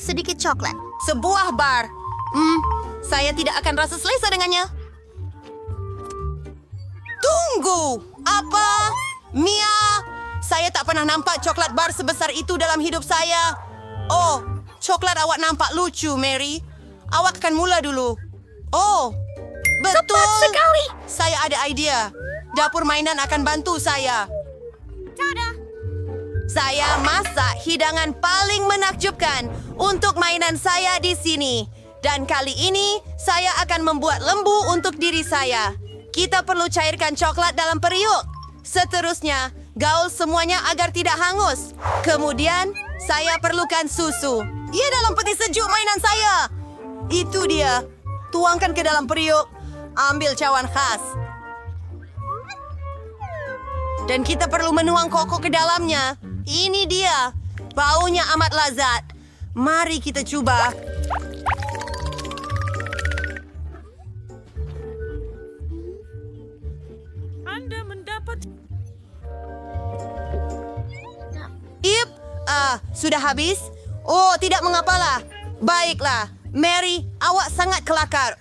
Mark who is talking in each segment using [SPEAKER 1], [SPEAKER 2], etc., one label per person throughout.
[SPEAKER 1] sedikit coklat.
[SPEAKER 2] Sebuah bar. Saya tidak akan rasa selesa dengannya. Tunggu! Apa? Mia! Saya tak pernah nampak coklat bar sebesar itu dalam hidup saya. Oh, coklat awak nampak lucu, Mary. Awak akan mula dulu. Oh, betul.
[SPEAKER 1] Cepat sekali.
[SPEAKER 2] Saya ada idea. Dapur mainan akan bantu saya.
[SPEAKER 1] Tada!
[SPEAKER 2] Saya masak hidangan paling menakjubkan untuk mainan saya di sini. Dan kali ini, saya akan membuat lembu untuk diri saya. Kita perlu cairkan coklat dalam periuk. Seterusnya, gaul semuanya agar tidak hangus. Kemudian, saya perlukan susu. Ia dalam peti sejuk mainan saya. Itu dia. Tuangkan ke dalam periuk. Ambil cawan khas. Dan kita perlu menuang koko ke dalamnya. Ini dia. Baunya amat lazat. Mari kita coba.
[SPEAKER 3] Anda mendapat...
[SPEAKER 2] Ip, sudah habis? Oh, tidak mengapalah. Baiklah. Mary, awak sangat kelakar.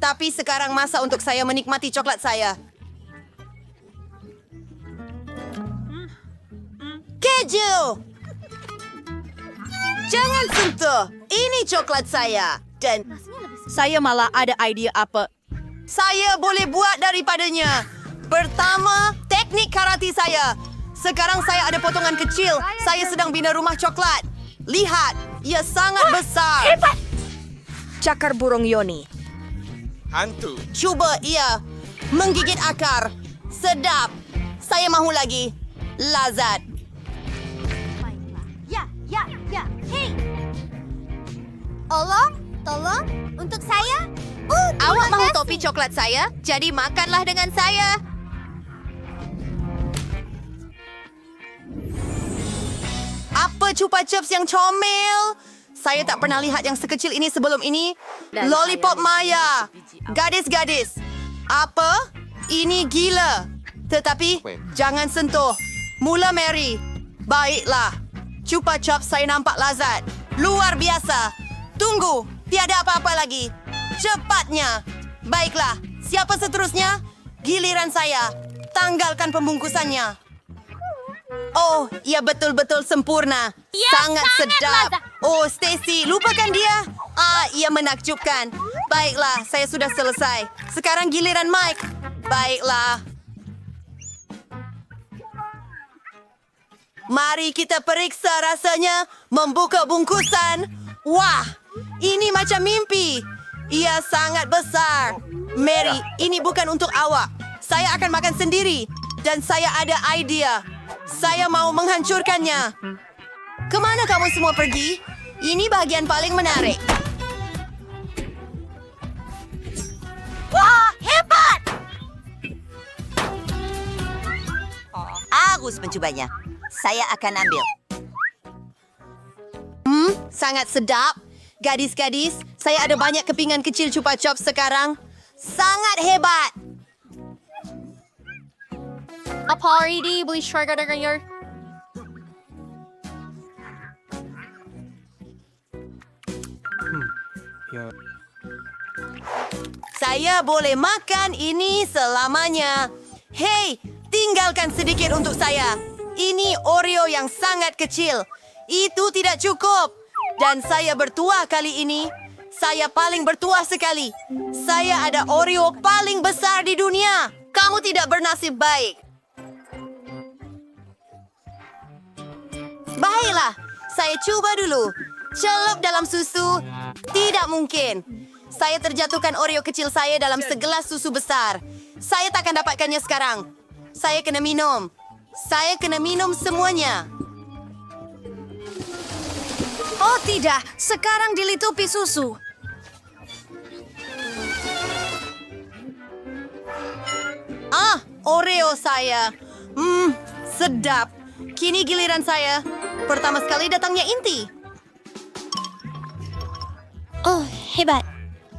[SPEAKER 2] Tapi sekarang masa untuk saya menikmati coklat saya. Keju! Jangan sentuh. Ini coklat saya. Dan
[SPEAKER 3] Saya malah ada ide apa.
[SPEAKER 2] saya boleh buat daripadanya. Pertama, teknik karate saya. Sekarang saya ada potongan kecil. Saya sedang bina rumah coklat. Lihat, ia sangat besar.
[SPEAKER 1] Hebat!
[SPEAKER 3] Cakar burung Yoni.
[SPEAKER 4] Hantu.
[SPEAKER 2] Cuba ia menggigit akar. Sedap. Saya mahu lagi. Lazat.
[SPEAKER 1] Ya. Hei! Tolong, untuk saya?
[SPEAKER 2] Awak mahu
[SPEAKER 1] kasih.
[SPEAKER 2] topi coklat saya? Jadi makanlah dengan saya. Apa Chupa Chups yang comel? Saya tak pernah lihat yang sekecil ini sebelum ini.
[SPEAKER 3] Dan
[SPEAKER 2] Lollipop
[SPEAKER 3] saya
[SPEAKER 2] Maya.
[SPEAKER 3] biji apel.
[SPEAKER 2] Gadis-gadis. Apa? Ini gila. Tetapi, jangan sentuh. Mula Mary. Baiklah. Chupa Chups saya nampak lazat. Luar biasa. Tunggu. Tiada apa-apa lagi. Cepatnya. Baiklah. Siapa seterusnya? Giliran saya. Tanggalkan pembungkusannya. Oh, ia betul-betul sempurna.
[SPEAKER 1] Ya,
[SPEAKER 2] sangat
[SPEAKER 1] sangat
[SPEAKER 2] sedap.
[SPEAKER 1] lazat.
[SPEAKER 2] Oh, Stacy, lupakan dia. Ia menakjubkan. Baiklah, saya sudah selesai. Sekarang giliran Mike. Baiklah. Mari kita periksa rasanya. Membuka bungkusan. Wah, ini macam mimpi. Ia sangat besar. Mary, ini bukan untuk awak. Saya akan makan sendiri. Dan saya ada idea. Saya mau menghancurkannya. Kemana kamu semua pergi? Ini bagian paling menarik.
[SPEAKER 1] Wah, hebat!
[SPEAKER 5] Harus mencobanya. Saya akan ambil.
[SPEAKER 2] Sangat sedap. Gadis-gadis, saya ada banyak kepingan kecil Chupa Chups sekarang. Sangat hebat.
[SPEAKER 1] Apa ini boleh share ka dengan
[SPEAKER 2] Saya boleh makan ini selamanya. Hei, tinggalkan sedikit untuk saya. Ini Oreo yang sangat kecil. Itu tidak cukup. Dan saya bertuah kali ini. Saya paling bertuah sekali. Saya ada Oreo paling besar di dunia. Kamu tidak bernasib baik. Baiklah, saya coba dulu. Celup dalam susu. Tidak mungkin. Saya terjatuhkan Oreo kecil saya dalam segelas susu besar. Saya takkan dapatkannya sekarang. Saya kena minum. Saya kena minum semuanya.
[SPEAKER 3] Oh tidak, sekarang dilitupi susu.
[SPEAKER 2] Oreo saya. Sedap. Kini giliran saya. Pertama sekali datangnya inti.
[SPEAKER 1] Oh, hebat.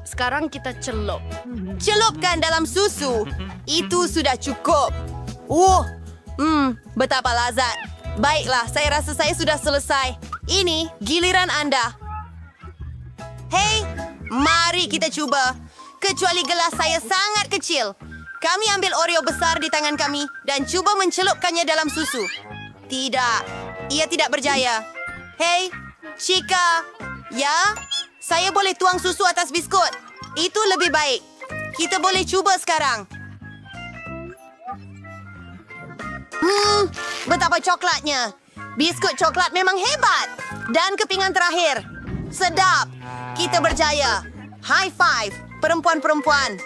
[SPEAKER 3] Sekarang kita celup.
[SPEAKER 2] Celupkan dalam susu. Itu sudah cukup. Betapa lazat. Baiklah, saya rasa saya sudah selesai. Ini giliran Anda. Hei, mari kita cuba. Kecuali gelas saya sangat kecil. Kami ambil Oreo besar di tangan kami dan cuba mencelupkannya dalam susu. Tidak, ia tidak berjaya. Hei, Chica. Ya, saya boleh tuang susu atas biskut. Itu lebih baik. Kita boleh cuba sekarang. Betapa coklatnya. Biskut coklat memang hebat. Dan kepingan terakhir. Sedap. Kita berjaya. High five, perempuan-perempuan.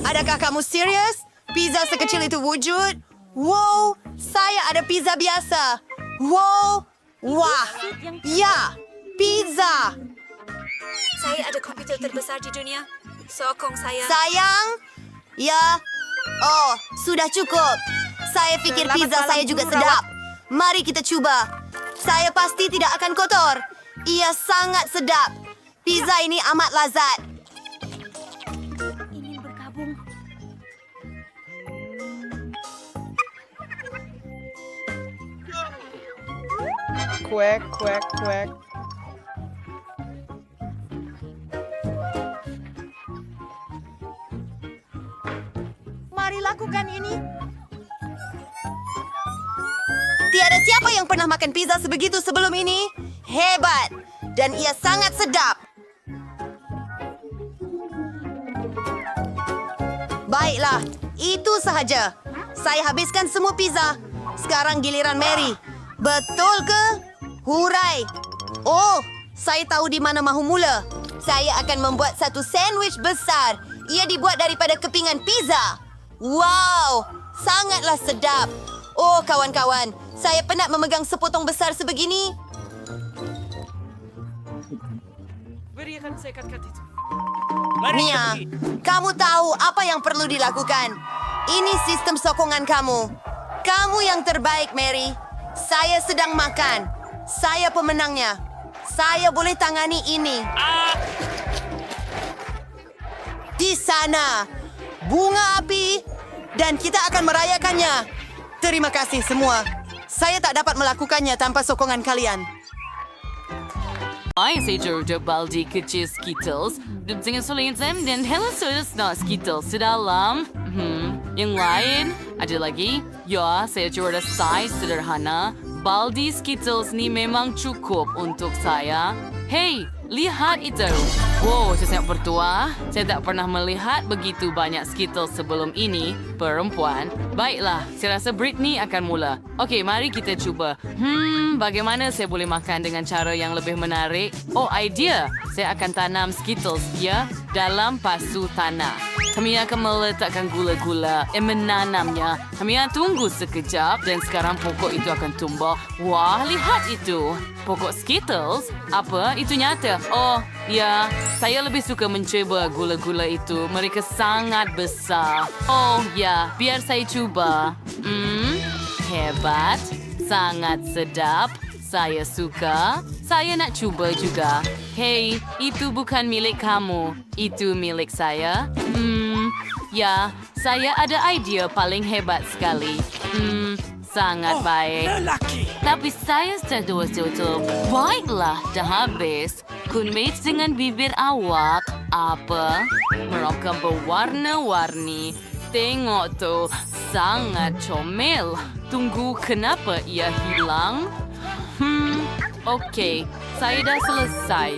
[SPEAKER 2] Adakah kamu serius? Pizza sekecil itu wujud? Wow, saya ada pizza biasa. Wow, wah, ya, pizza.
[SPEAKER 3] Saya ada komputer terbesar di dunia. Sokong saya.
[SPEAKER 2] Sayang, ya, oh, sudah cukup. Saya pikir pizza saya juga sedap. Mari kita coba. Saya pasti tidak akan kotor. Ia sangat sedap. Pizza ini amat lazat.
[SPEAKER 3] Ingin bergabung.
[SPEAKER 6] Quack, quack, quack.
[SPEAKER 2] Mari lakukan ini. Tiada siapa yang pernah makan pizza sebegitu sebelum ini. Hebat. Dan ia sangat sedap. Baiklah, itu sahaja. Saya habiskan semua pizza. Sekarang giliran Mary. Betul ke? Hurai. Oh, saya tahu di mana mahu mula. Saya akan membuat satu sandwich besar. Ia dibuat daripada kepingan pizza. Wow, sangatlah sedap. Oh, kawan-kawan, saya penat memegang sepotong besar sebegini.
[SPEAKER 6] Berikan saya kat itu.
[SPEAKER 2] Mia, kamu tahu apa yang perlu dilakukan. Ini sistem sokongan kamu. Kamu yang terbaik, Mary. Saya sedang makan. Saya pemenangnya. Saya boleh tangani ini. Di sana, bunga api, dan kita akan merayakannya. Terima kasih semua. Saya tak dapat melakukannya tanpa sokongan kalian.
[SPEAKER 7] Hai, saya Georgia Baldi kecil Skittles. Dan dengan Solentam dan Hello Soda Snack Skittles sedalam. Yang lain, ada lagi. Ya, saya Georgia size sederhana. Baldi Skittles ni memang cukup untuk saya. Hey, lihat itu. Wow, saya sangat bertuah. Saya tak pernah melihat begitu banyak Skittles sebelum ini, perempuan. Baiklah, saya rasa Britney akan mula. Okey, mari kita cuba. Bagaimana saya boleh makan dengan cara yang lebih menarik? Oh, idea. Saya akan tanam Skittles, ya, dalam pasu tanah. Kami akan meletakkan gula-gula dan menanamnya. Kami akan tunggu sekejap dan sekarang pokok itu akan tumbuh. Wah, lihat itu. Pokok Skittles? Apa? Itu nyata? Oh, ya. Saya lebih suka mencuba gula-gula itu. Mereka sangat besar. Oh, ya. Biar saya cuba. Hebat. Sangat sedap. Saya suka. Saya nak cuba juga. Hei, itu bukan milik kamu. Itu milik saya. Ya, saya ada idea paling hebat sekali. Sangat baik. Tapi saya sudah tutup. Baiklah, dah habis. Kunmit dengan bibir awak. Apa? Mereka berwarna-warni. Tengok tu, sangat comel. Tunggu, kenapa ia hilang? Okey, saya dah selesai.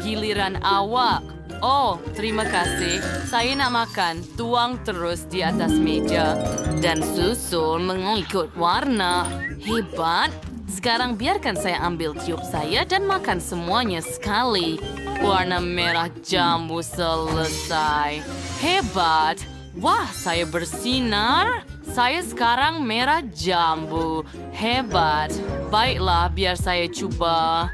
[SPEAKER 7] Giliran awak. Oh, terima kasih. Saya nak makan. Tuang terus di atas meja. Dan susul mengikut warna. Hebat. Sekarang biarkan saya ambil tiup saya dan makan semuanya sekali. Warna merah jambu selesai. Hebat. Wah, saya bersinar. Saya sekarang merah jambu. Hebat. Baiklah, biar saya cuba.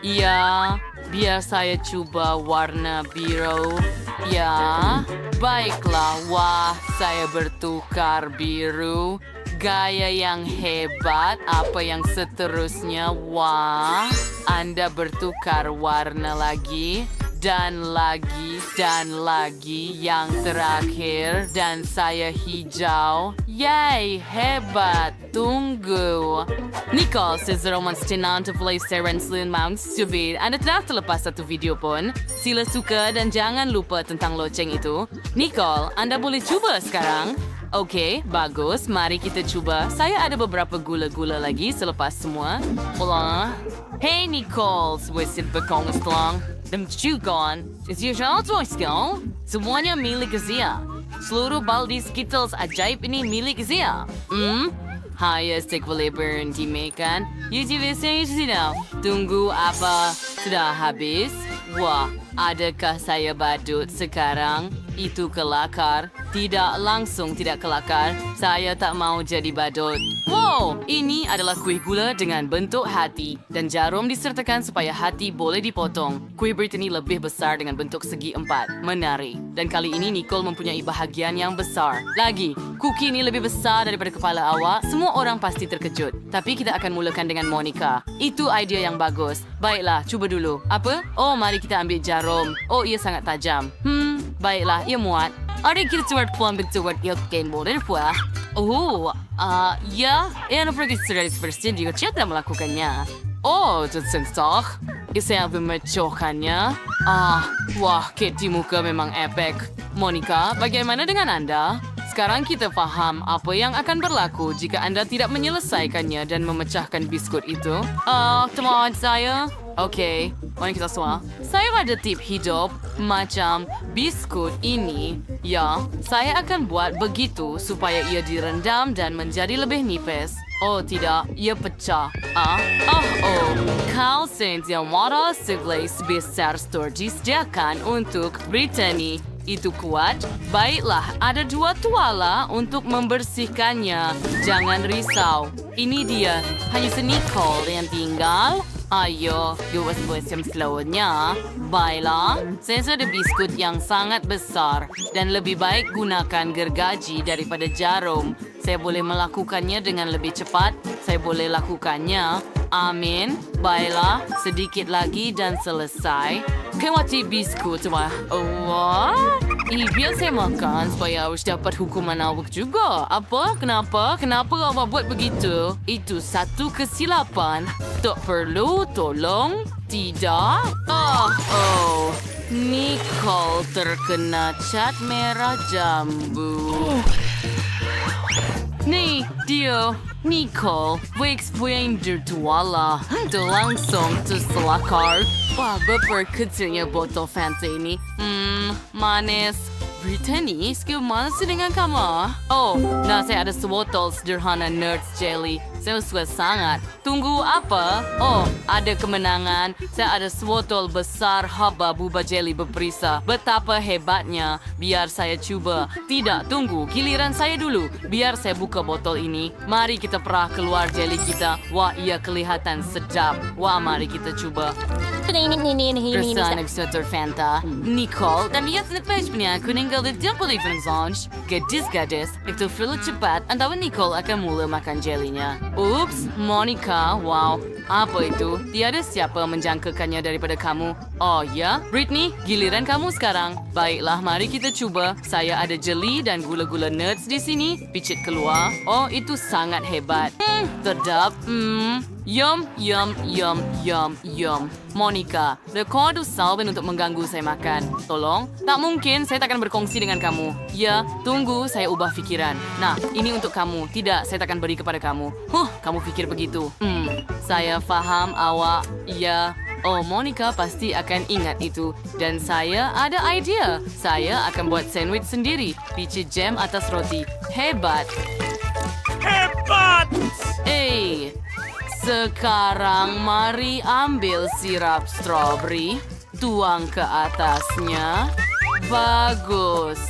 [SPEAKER 7] Ya, biar saya cuba warna biru. Ya, baiklah. Wah, saya bertukar biru. Gaya yang hebat. Apa yang seterusnya? Wah, Anda bertukar warna lagi. dan lagi yang terakhir dan saya hijau. Yay, hebat. Tunggu. Nicole, seseorang senang untuk play Siren Saloon Mount Stupid. Anda telah terlepas satu video pun. Sila suka dan jangan lupa tentang loceng itu. Nicole, Anda boleh cuba sekarang. Okey, bagus. Mari kita cuba. Saya ada beberapa gula-gula lagi selepas semua. Hola. Hey Nicole, wisit bekong selang. Dan cukan, usual choice kau. Semuanya milik Zia. Seluruh baldi Skittles ajaib ini milik Zia. Hai, stick boleh berhenti makan. YouTube saya sudah. Tunggu apa? Sudah habis? Wah, adakah saya badut sekarang? Itu kelakar. Tidak langsung tidak kelakar. Saya tak mau jadi badut. Wow, ini adalah kuih gula dengan bentuk hati dan jarum disertakan supaya hati boleh dipotong. Kuih Brittany lebih besar dengan bentuk segi 4. Menarik. Dan kali ini Nicole mempunyai bahagian yang besar. Lagi, kuki ini lebih besar daripada kepala awak. Semua orang pasti terkejut. Tapi kita akan mulakan dengan Monica. Itu idea yang bagus. Baiklah, cuba dulu. Apa? Oh, mari kita ambil jarum. Oh, ia sangat tajam. Baiklah, ia muat. Ada kita cuba puan bentuk ilken boleh puas. Oh, ya, yang pergi sudah seperti dia tidak melakukannya. Oh, itu sensor. Saya memecohkannya. Wah, Katie muka memang epic. Monica, bagaimana dengan Anda? Sekarang kita faham apa yang akan berlaku jika Anda tidak menyelesaikannya dan memecahkan biskut itu. Teman saya. Okey, mari kita semua. Saya ada tip hidup macam biskut ini. Ya, saya akan buat begitu supaya ia direndam dan menjadi lebih nipis. Oh tidak, ia pecah. Kau sentia modal segelas besar store disediakan untuk Brittany. Itu kuat? Baiklah, ada 2 tuala untuk membersihkannya. Jangan risau. Ini dia, hanya Nicole yang tinggal. Ayo, buat yang slownya. Baiklah, saya ada biskut yang sangat besar dan lebih baik gunakan gergaji daripada jarum. Saya boleh melakukannya dengan lebih cepat. Saya boleh lakukannya. Amin. Baiklah, sedikit lagi dan selesai. Kewati biskut, wah. Biar saya makan supaya harus dapat hukuman awak juga. Apa? Kenapa? Kenapa awak buat begitu? Itu satu kesilapan. Tak perlu tolong. Tidak? Nicole terkena cat merah jambu. Nih, dia. Nicole, explain tuala. Itu langsung terselakar. Wah, beper kecilnya botol Fanta ini. Manis. Brittany, skill mana sih dengan kamu? Oh, nah saya ada sebotol sederhana Nerds Jelly. Saya suka sangat. Tunggu apa? Oh, ada kemenangan. Saya ada sebotol besar haba buba jelly berperisa. Betapa hebatnya. Biar saya cuba. Tidak, tunggu. Giliran saya dulu. Biar saya buka botol ini. Mari kita perah keluar jelly kita. Wah, ia kelihatan sedap. Wah, mari kita cuba. Rasa ekstra Fanta. Nicole, dan ia senang punya kuning galit yang boleh berlangsung. Gadis-gadis, itu perlu cepat. Antara Nicole akan mula makan jellynya. Ups, Monica, wow. Apa itu? Tiada siapa menjangkakannya daripada kamu. Oh ya, Brittany, giliran kamu sekarang. Baiklah, mari kita cuba. Saya ada jelly dan gula-gula nuts di sini. Picit keluar. Oh, itu sangat hebat. Sedap. Yum, yum, yum, yum, yum. Monica, kau ada salben untuk mengganggu saya makan. Tolong. Tak mungkin, saya takkan berkongsi dengan kamu. Ya, tunggu, saya ubah fikiran. Nah, ini untuk kamu. Tidak, saya takkan beri kepada kamu. Kamu pikir begitu. Saya faham awak. Ya. Oh, Monica pasti akan ingat itu. Dan saya ada idea. Saya akan buat sandwich sendiri. Picit jam atas roti. Hebat. Sekarang mari ambil sirap strawberry. Tuang ke atasnya. Bagus.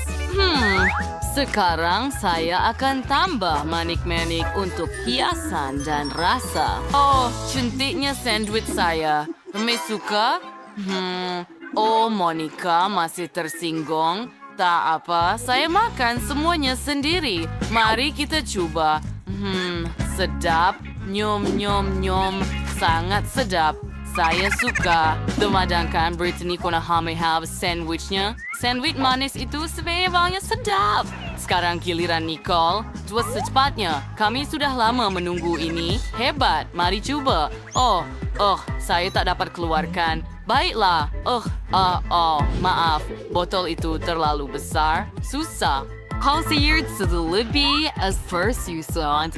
[SPEAKER 7] Sekarang saya akan tambah manik-manik untuk hiasan dan rasa. Oh, cantiknya sandwich saya. Kamu suka? Oh, Monica masih tersinggung. Tak apa, saya makan semuanya sendiri. Mari kita coba. Sedap. Nyom, nyom, nyom. Sangat sedap. Saya suka. Memadamkan Brittany kena hamil sandwichnya. Sandwich manis itu sebenarnya sedap. Sekarang giliran Nicole. Tua secepatnya. Kami sudah lama menunggu ini. Hebat. Mari cuba. Saya tak dapat keluarkan. Baiklah. Maaf. Botol itu terlalu besar. Susah. Considered lebih persuasyon.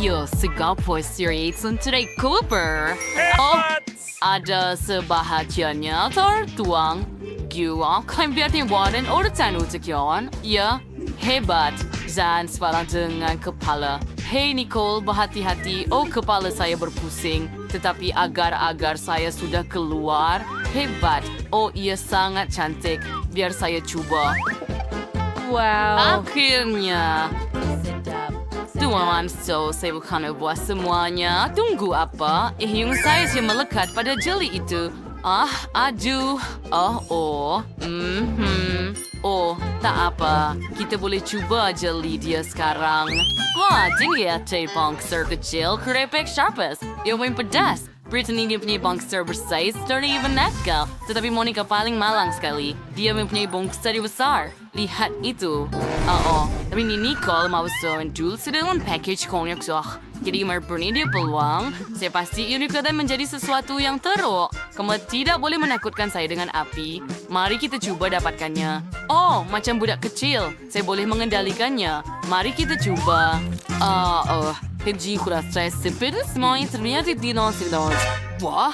[SPEAKER 7] Yo, segala seriusan today Cooper. Ada sebahagiannya tertuang. Gua klaim biarnya waran urutan untuk yon. Ya, hebat. Dan sekarang dengan kepala. Hey Nicole, berhati-hati. Kepala saya berpusing. Tetapi agar-agar saya sudah keluar. Hebat. Ia sangat cantik. Biar saya cuba. Wow. Akhirnya. Tuan, saya bukan buat semuanya. Tunggu apa? Hidung saya melekat pada jeli itu. Aduh. Tak apa. Kita boleh cuba jeli dia sekarang. Tinggi bangster kecil, kerepek sharpest. Ia main pedas. Brittany dia punya bangster bersaiz dari Vanessa. Tetapi Monica paling malang sekali. Dia mempunyai bangster besar. Lihat itu. Tapi ni Nicole mau menjual sedalam package konyak soh. Jadi Merpuni dia peluang. Saya pasti ini akan menjadi sesuatu yang teruk. Kamu tidak boleh menakutkan saya dengan api. Mari kita cuba dapatkannya. Macam budak kecil. Saya boleh mengendalikannya. Mari kita cuba. Keji kurang stres. Seperti semuanya terlihat di dinos. Wah,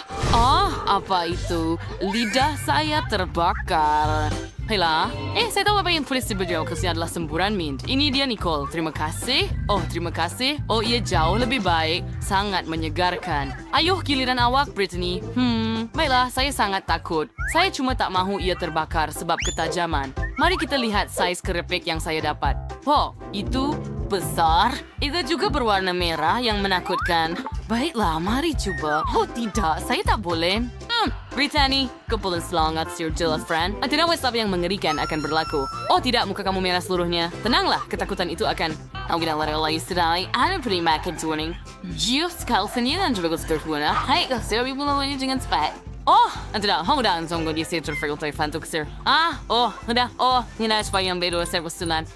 [SPEAKER 7] apa itu? Lidah saya terbakar. Hela, saya tahu apa yang tulis di baju kesini adalah semburan mint. Ini dia Nicole. Terima kasih. Terima kasih. Ia jauh lebih baik. Sangat menyegarkan. Ayo giliran awak, Brittany. Baiklah, saya sangat takut. Saya cuma tak mahu ia terbakar sebab ketajaman. Mari kita lihat saiz keripik yang saya dapat. Itu besar. Itu juga berwarna merah yang menakutkan. Baiklah, mari coba. Tidak, saya tak boleh. Brittany, kepulan selangat Sir Jill friend. Tidak WhatsApp yang mengerikan akan berlaku. Tidak, muka kamu merah seluruhnya. Tenanglah, ketakutan itu akan... kita lari sedai. Ada beri makan tuning. Just kalau senyaman juga terhuna. Hai, saya mulai dengan cepat. Tidak, hanggang sungguh di situ terfakultai fantuk sir. Hina supaya yang bedo saya pesunan.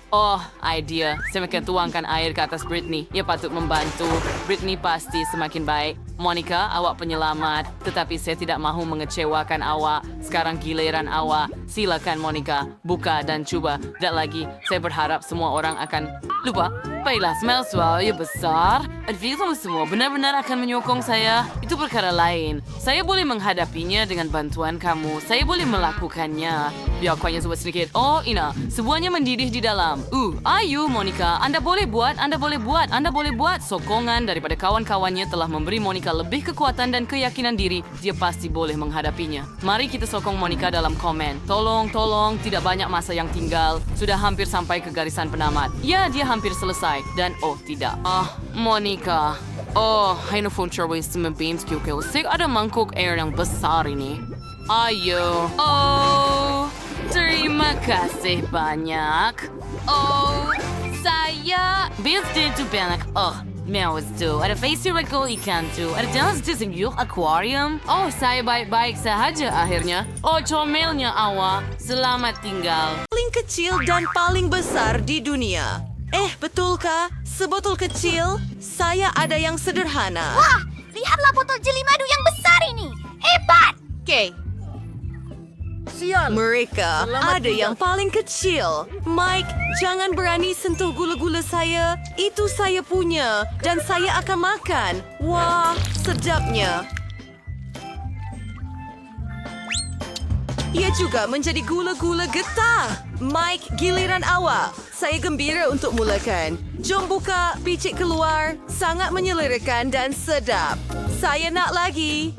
[SPEAKER 7] Idea. Saya akan tuangkan air ke atas Brittany. Ia patut membantu. Brittany pasti semakin baik. Monica, awak penyelamat. Tetapi saya tidak mahu mengecewakan awak. Sekarang giliran awak. Silakan Monica, buka dan cuba. Tidak lagi, saya berharap semua orang akan lupa. Baiklah, smell suara besar. Advil semua benar-benar akan menyokong saya. Itu perkara lain. Saya boleh menghadapinya dengan bantuan kamu. Saya boleh melakukannya. Biar kuahnya sebut sedikit. Ina, semuanya mendidih di dalam. Ayo Monica, Anda boleh buat. Sokongan daripada kawan-kawannya telah memberi Monica lebih kekuatan dan keyakinan diri. Dia pasti boleh menghadapinya. Mari kita sokong Monica dalam komen. Tolong, tidak banyak masa yang tinggal. Sudah hampir sampai ke garisan penamat. Ya, dia hampir selesai. Dan tidak. Monica. Handphone coba beams kukil. Saya ada mangkuk air yang besar ini. Ayo. Terima kasih banyak. Saya bisnis itu banyak. Mewas tu. Ada facial ikan tu. Ada jenis disengguh aquarium. Saya baik-baik sahaja akhirnya. Comelnya awak. Selamat tinggal.
[SPEAKER 2] Paling kecil dan paling besar di dunia. Betulkah? Sebotol kecil, saya ada yang sederhana.
[SPEAKER 1] Wah, lihatlah botol jeli madu yang besar ini. Hebat!
[SPEAKER 2] Mereka ada yang paling kecil. Mike, jangan berani sentuh gula-gula saya. Itu saya punya dan saya akan makan. Wah, sedapnya. Ia juga menjadi gula-gula getah. Mike, giliran awak. Saya gembira untuk mulakan. Jom buka, picit keluar. Sangat menyelerakan dan sedap. Saya nak lagi.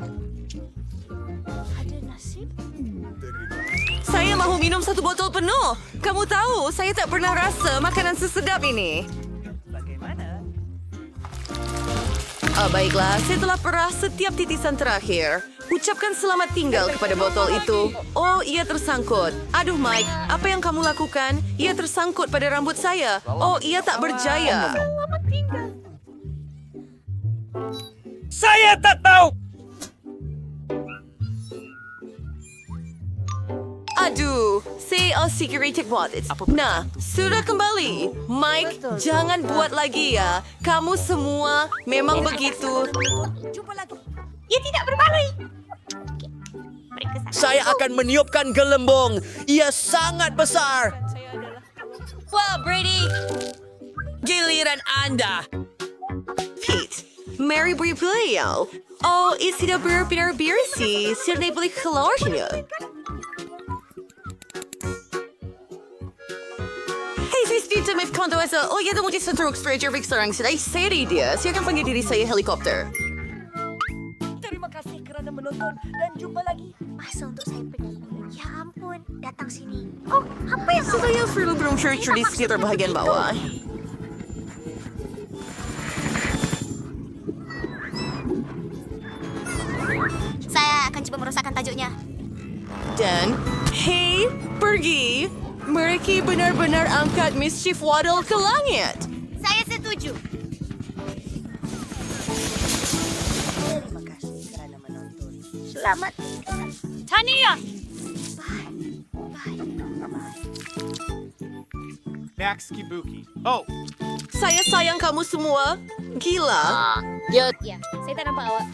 [SPEAKER 2] Saya mahu minum satu botol penuh. Kamu tahu, saya tak pernah rasa makanan sesedap ini. Baiklah, saya telah perah setiap titisan terakhir. Ucapkan selamat tinggal kepada botol itu. Ia tersangkut. Aduh, Mike, apa yang kamu lakukan? Ia tersangkut pada rambut saya. Ia tak berjaya.
[SPEAKER 8] Saya tak tahu.
[SPEAKER 2] security deposit. Nah, sudah kembali. Mike, jangan buat lagi ya. Kamu semua memang begitu.
[SPEAKER 1] Ia tidak berbaloi.
[SPEAKER 8] Saya akan meniupkan gelembung. Ia sangat besar.
[SPEAKER 2] Wah, Brady.
[SPEAKER 8] Giliran Anda.
[SPEAKER 2] Pete, Mary beliau. Oh, isi dah benar-benar bersih. Sirnai boleh keluarnya. Hey, saya Steve Smith Kondo asa. Oh, ya, tunggu di Central Express Jervik sekarang. Saya dia. Silakan panggil diri saya helikopter.
[SPEAKER 1] Masa untuk saya pergi? Ya ampun, datang sini. Oh, apa yang
[SPEAKER 2] Saya belum church di sekitar bahagian bawah.
[SPEAKER 1] Saya akan coba merosakkan tajuknya.
[SPEAKER 2] Dan, hey, pergi. Mereka benar-benar angkat mischief waddle ke langit.
[SPEAKER 1] Saya setuju. Selamat.
[SPEAKER 3] Tania!
[SPEAKER 4] Max Kibuki. Oh,
[SPEAKER 2] Saya sayang kamu semua. Gila.
[SPEAKER 1] Ya, saya tak nampak awak.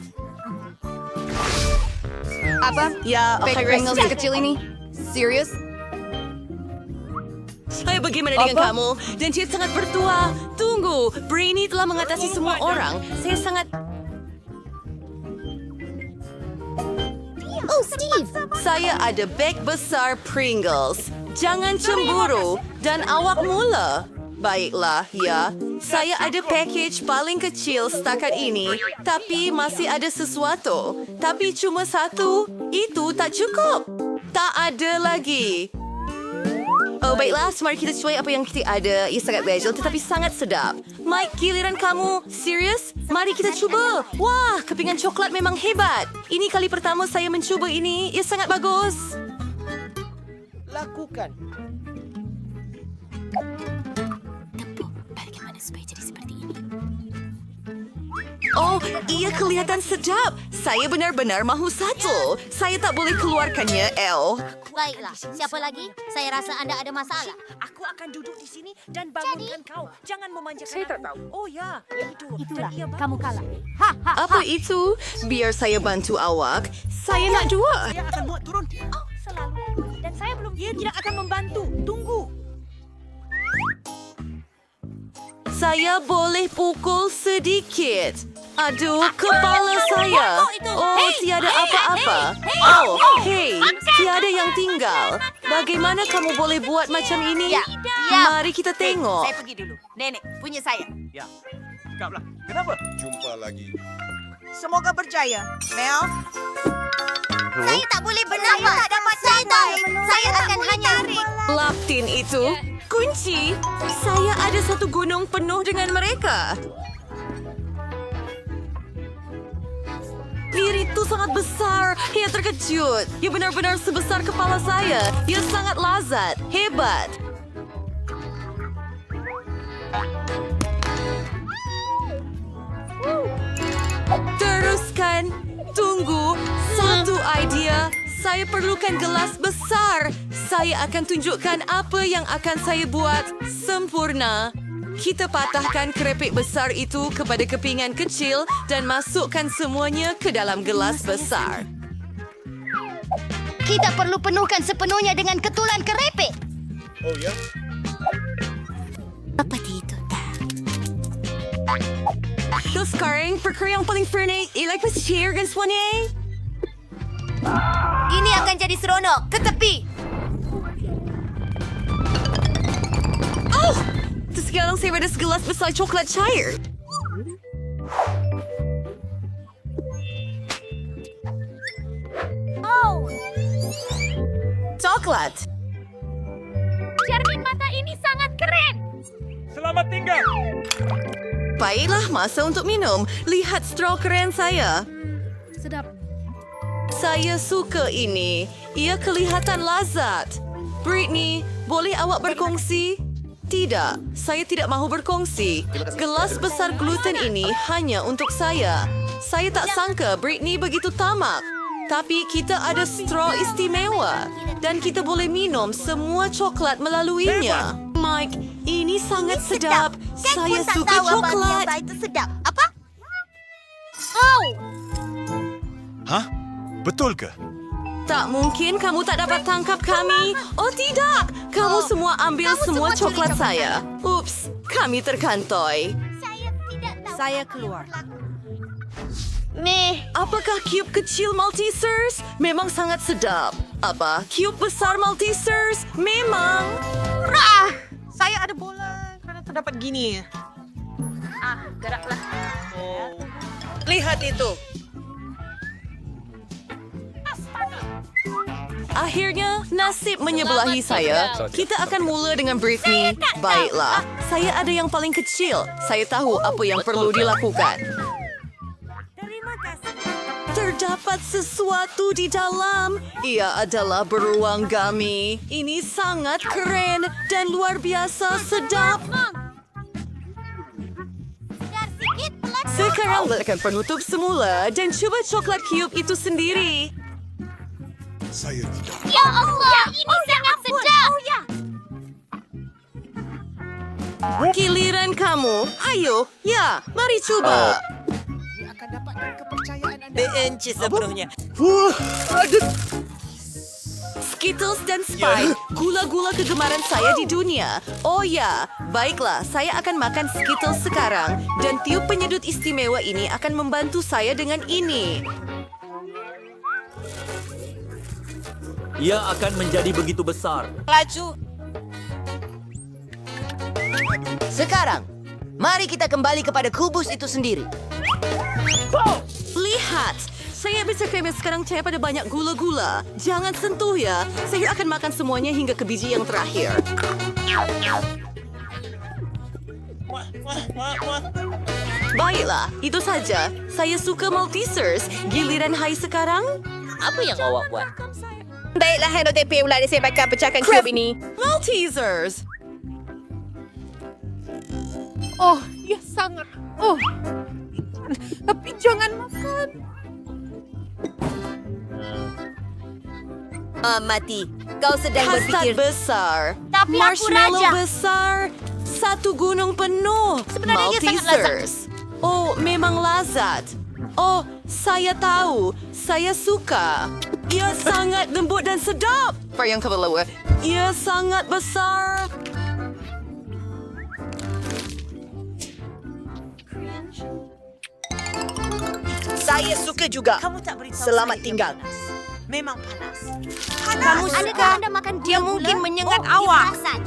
[SPEAKER 2] Apa? Ya,
[SPEAKER 1] Fake Pringles yang kecil ini? Serius?
[SPEAKER 2] Saya bagaimana dengan kamu? Dan dia sangat bertua. Tunggu, Brainy telah mengatasi semua orang. Saya sangat...
[SPEAKER 1] Oh, Steve.
[SPEAKER 2] Saya ada beg besar Pringles. Jangan cemburu. Dan awak mula. Baiklah, ya. Saya ada package paling kecil setakat ini. Tapi masih ada sesuatu. Tapi cuma satu. Itu tak cukup. Tak ada lagi. Oh, baiklah. Mari kita cuai apa yang kita ada. Ia sangat bejel tetapi sangat sedap. Mike, giliran kamu. Serius? Mari kita cuba. Wah, kepingan coklat memang hebat. Ini kali pertama saya mencuba ini. Ia sangat bagus.
[SPEAKER 6] Lakukan.
[SPEAKER 1] Bagaimana supaya jadi seperti ini?
[SPEAKER 2] Oh, ia kelihatan sedap. Saya benar-benar mahu satu. Saya tak boleh keluarkannya, El.
[SPEAKER 1] Baiklah, siapa lagi? Saya rasa anda ada masalah.
[SPEAKER 9] Aku akan duduk di sini dan bangunkan kau. Jangan memanjakan Saya tak tahu. Oh ya, itu.
[SPEAKER 1] Itulah,
[SPEAKER 9] Dan ia
[SPEAKER 1] kamu kalah.
[SPEAKER 2] Apa itu? Biar saya bantu awak. Saya nak dua.
[SPEAKER 9] Saya akan muat turun. Oh, selalu. Dan saya belum. Dia tidak akan membantu. Tunggu.
[SPEAKER 2] Saya boleh pukul sedikit. Aduh, kepala saya. Oh, tiada apa-apa. Oh, hey, tiada yang tinggal. Bagaimana kamu boleh buat macam ini?
[SPEAKER 5] Ya.
[SPEAKER 2] Mari kita tengok.
[SPEAKER 5] Saya pergi dulu. Nenek, punya saya.
[SPEAKER 4] ya. Cakaplah. Kenapa? Jumpa lagi.
[SPEAKER 9] Semoga berjaya. Mel.
[SPEAKER 1] Saya tak boleh bernafas. Saya tak dapat tarik. Saya akan hanya...
[SPEAKER 2] Laptin itu kunci. Saya ada satu gunung penuh dengan mereka. Lir itu sangat besar. Ia terkejut. Ia benar-benar sebesar kepala saya. Ia sangat lazat. Hebat. Teruskan. Tunggu. Satu idea. Saya perlukan gelas besar. Saya akan tunjukkan apa yang akan saya buat sempurna. Kita patahkan kerepek besar itu kepada kepingan kecil dan masukkan semuanya ke dalam gelas besar.
[SPEAKER 1] Kita perlu penuhkan sepenuhnya dengan ketulan kerepek.
[SPEAKER 4] Oh ya?
[SPEAKER 1] Apa itu?
[SPEAKER 2] Terus sekarang, perkara yang paling fernay, ilak mas chair kan semuanya?
[SPEAKER 1] Ini akan jadi seronok. Ke tepi.
[SPEAKER 2] Oh! Terus sekarang saya ada segelas besar coklat cair.
[SPEAKER 1] Oh,
[SPEAKER 2] Coklat.
[SPEAKER 1] cermin mata ini sangat keren.
[SPEAKER 4] Selamat tinggal.
[SPEAKER 2] Baiklah, masa untuk minum. Lihat straw keren saya.
[SPEAKER 1] Sedap.
[SPEAKER 2] Saya suka ini. Ia kelihatan lazat. Britney, boleh awak berkongsi? Tidak, saya tidak mahu berkongsi. Gelas besar gluten ini hanya untuk saya. Saya tak sangka Britney begitu tamak. Tapi kita ada straw istimewa dan kita boleh minum semua coklat melaluinya. Mike, ini sangat sedap.
[SPEAKER 1] Kan
[SPEAKER 2] Saya
[SPEAKER 1] pun tak
[SPEAKER 2] suka
[SPEAKER 1] tahu apa
[SPEAKER 2] coklat.
[SPEAKER 1] biasa itu sedap. Apa? Oh,
[SPEAKER 4] Hah? Betul ke?
[SPEAKER 2] Tak mungkin kamu tak dapat tangkap kami. Oh tidak, kamu semua ambil
[SPEAKER 1] kamu
[SPEAKER 2] semua
[SPEAKER 1] semua
[SPEAKER 2] coklat
[SPEAKER 1] curi
[SPEAKER 2] saya. Ups, kami terkantoi.
[SPEAKER 1] saya tidak tahu.
[SPEAKER 9] Saya keluar.
[SPEAKER 2] Apakah cube kecil Maltesers? Memang sangat sedap. Apa? Cube besar Maltesers? Memang.
[SPEAKER 9] Saya ada bola kerana terdapat gini.
[SPEAKER 5] Geraklah.
[SPEAKER 6] Lihat itu.
[SPEAKER 2] Akhirnya, nasib menyebelahi saya. Kita akan mula dengan Britney. Baiklah, saya ada yang paling kecil. Saya tahu apa yang perlu dilakukan. Terdapat sesuatu di dalam. Ia adalah beruang gummy. Ini sangat keren dan luar biasa sedap.
[SPEAKER 1] Sedar sikit pelan.
[SPEAKER 2] Sekarang letakkan penutup semula dan cuba coklat cube itu sendiri.
[SPEAKER 4] Saya tidak.
[SPEAKER 1] Ya Allah, ini sangat sedap. Oh ya.
[SPEAKER 2] Giliran kamu. Ayo, ya, mari coba.
[SPEAKER 6] Benci sepenuhnya.
[SPEAKER 2] Skittles dan Spike, gula-gula kegemaran saya di dunia. Oh ya, baiklah, saya akan makan Skittles sekarang. Dan tiup penyedut istimewa ini akan membantu saya dengan ini.
[SPEAKER 8] Ia akan menjadi begitu besar.
[SPEAKER 6] Laju.
[SPEAKER 5] Sekarang, mari kita kembali kepada kubus itu sendiri.
[SPEAKER 2] Lihat, saya bisa kremes sekarang saya pada banyak gula-gula. Jangan sentuh ya, saya akan makan semuanya hingga ke biji yang terakhir. Baiklah, itu saja. Saya suka Maltesers. Giliran Hai sekarang.
[SPEAKER 8] Apa yang awak buat?
[SPEAKER 6] Baiklah, Hendo TP ular saya bakal pecahkan cube ini.
[SPEAKER 2] Maltesers!
[SPEAKER 9] Oh, ya sangat. Oh. Tapi jangan makan.
[SPEAKER 5] Mati. Kau sedang
[SPEAKER 2] Kastad
[SPEAKER 5] berpikir.
[SPEAKER 2] besar.
[SPEAKER 1] Tapi aku
[SPEAKER 2] Marshmallow
[SPEAKER 1] raja.
[SPEAKER 2] besar. Satu gunung penuh.
[SPEAKER 1] Sebenarnya ia sangat
[SPEAKER 2] Maltesers. Oh, memang lazat. Oh, saya tahu. Saya suka. Ia sangat lembut dan sedap. Yang kedua, ia sangat besar.
[SPEAKER 6] Saya suka juga.
[SPEAKER 9] Kamu tak beritahu
[SPEAKER 6] Selamat
[SPEAKER 9] saya
[SPEAKER 6] tinggal.
[SPEAKER 9] ia panas. Memang panas.
[SPEAKER 1] Kamu adakah Anda makan
[SPEAKER 5] Dia mungkin menyengat
[SPEAKER 1] Oh,
[SPEAKER 5] awak.
[SPEAKER 1] diperasan.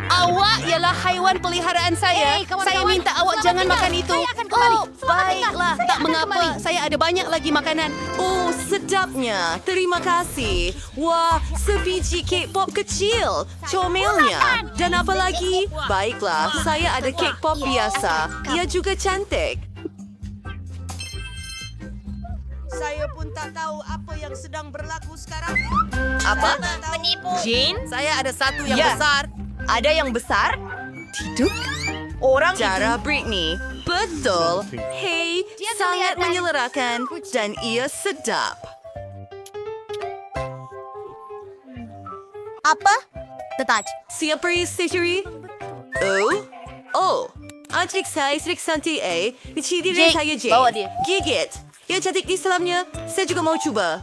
[SPEAKER 2] Awak ialah haiwan peliharaan saya. Saya minta awak jangan makan itu. Oh, baiklah. Tak mengapa. Saya ada banyak lagi makanan. Oh, sedapnya. Terima kasih. Wah, sebiji kek pop kecil. Comelnya. Dan apa lagi? Baiklah, saya ada kek pop biasa. Ia juga cantik.
[SPEAKER 6] Saya pun tak tahu apa yang sedang berlaku sekarang.
[SPEAKER 2] Apa?
[SPEAKER 1] Penipu.
[SPEAKER 2] Jin, saya ada satu yang
[SPEAKER 6] Ya.
[SPEAKER 2] besar.
[SPEAKER 6] Ada yang besar?
[SPEAKER 2] Tidak.
[SPEAKER 6] Orang
[SPEAKER 2] Cara Britney. Betul. Hey,
[SPEAKER 1] Dia
[SPEAKER 2] sangat
[SPEAKER 1] kelihatan
[SPEAKER 2] menyelerakan dan ia sedap.
[SPEAKER 1] Apa? Tetap.
[SPEAKER 2] Siapa istri? Oh. Adik saya Srik Santi A. Diciri saya Jane.
[SPEAKER 5] bawa dia.
[SPEAKER 2] Gigit. Ia cantik di selamnya. Saya juga mau coba.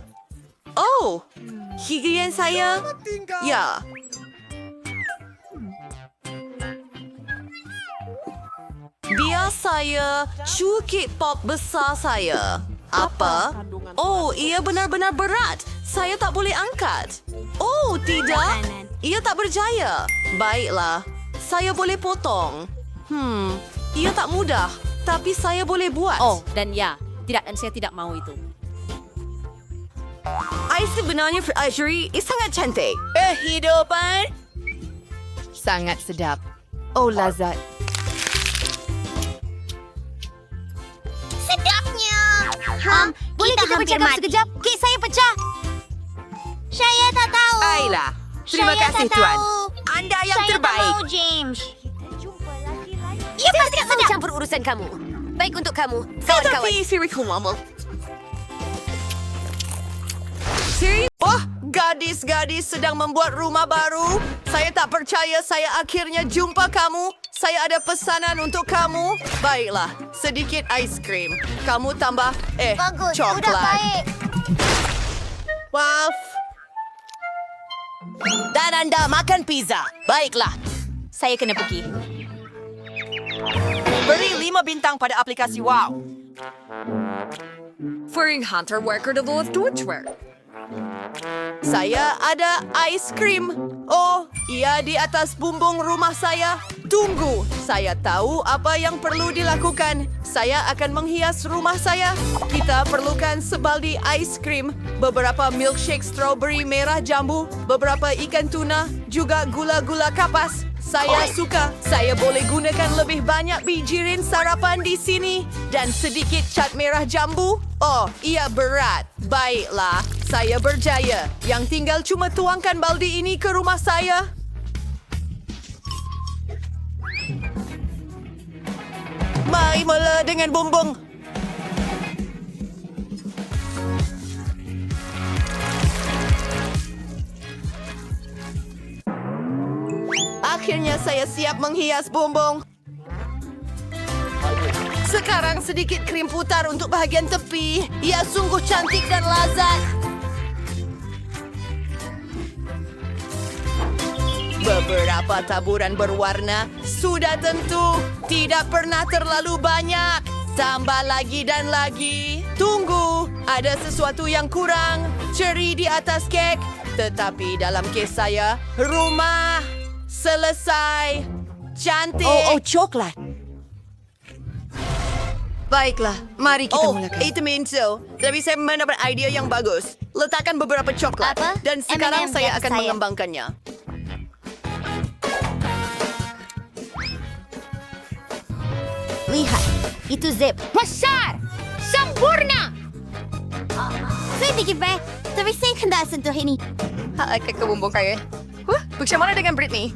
[SPEAKER 2] Oh. Giliran saya. Ya. Biar saya cukik pop besar saya. Apa? Oh, ia benar-benar berat. Saya tak boleh angkat. Oh, tidak. Ia tak berjaya. Baiklah. Saya boleh potong. Ia tak mudah. Tapi saya boleh buat.
[SPEAKER 5] Oh, dan ya. Tidak, dan saya tidak mau itu.
[SPEAKER 2] I sebenarnya Ajri sangat cantik.
[SPEAKER 6] kehidupan.
[SPEAKER 9] Sangat sedap. Oh, lazat.
[SPEAKER 1] Sedapnya. Boleh kita bercakap sekejap? Kek saya pecah. Saya tak tahu.
[SPEAKER 6] Baiklah. Terima
[SPEAKER 1] Saya
[SPEAKER 6] kasih,
[SPEAKER 1] tak
[SPEAKER 6] Tuan.
[SPEAKER 1] tahu.
[SPEAKER 6] Anda yang
[SPEAKER 1] Saya
[SPEAKER 6] terbaik.
[SPEAKER 1] tak mau, James.
[SPEAKER 5] Ia pasti tak mau campur urusan kamu. Baik untuk kamu, kawan-kawan.
[SPEAKER 2] Tapi Siriku Mama. Oh, gadis-gadis sedang membuat rumah baru. Saya tak percaya saya akhirnya jumpa kamu. Saya ada pesanan untuk kamu. Baiklah, sedikit aiskrim. Kamu tambah,
[SPEAKER 1] Bagus,
[SPEAKER 2] coklat.
[SPEAKER 1] udah baik.
[SPEAKER 2] Maaf.
[SPEAKER 5] Dan Anda makan pizza. Baiklah.
[SPEAKER 3] Saya kena pergi.
[SPEAKER 2] Beri 5 bintang pada aplikasi Wow.
[SPEAKER 9] För en hantverkare det låter Deutschwerk.
[SPEAKER 2] Saya ada aiskrim. Oh, ia di atas bumbung rumah saya. Tunggu, saya tahu apa yang perlu dilakukan. Saya akan menghias rumah saya. Kita perlukan sebaldi aiskrim, beberapa milkshake strawberry merah jambu, beberapa ikan tuna, juga gula-gula kapas. Saya suka. Saya boleh gunakan lebih banyak bijirin sarapan di sini dan sedikit cat merah jambu. Oh, ia berat. Baiklah, saya berjaya. Yang tinggal cuma tuangkan baldi ini ke rumah saya. Mari mula dengan bumbung. Akhirnya saya siap menghias bumbung. Sekarang sedikit krim putar untuk bahagian tepi. Ia sungguh cantik dan lazat. Beberapa taburan berwarna. Sudah tentu. Tidak pernah terlalu banyak. Tambah lagi dan lagi. Tunggu. Ada sesuatu yang kurang. Ceri di atas kek. Tetapi dalam kes saya, rumah selesai. Cantik.
[SPEAKER 5] Coklat.
[SPEAKER 2] Baiklah, mari kita
[SPEAKER 5] mulakan.
[SPEAKER 2] Itu Minto. Tapi saya mendapat idea yang bagus. Letakkan beberapa coklat.
[SPEAKER 1] Apa?
[SPEAKER 2] Dan sekarang
[SPEAKER 1] M&M
[SPEAKER 2] saya
[SPEAKER 1] yang
[SPEAKER 2] akan
[SPEAKER 1] saya.
[SPEAKER 2] mengembangkannya.
[SPEAKER 1] Lihat, itu zip. Besar! Sempurna! Saya fikir baik, tapi saya hendak sentuh ini.
[SPEAKER 3] Hai, ke bumbung kaya. Bagaimana dengan Britney?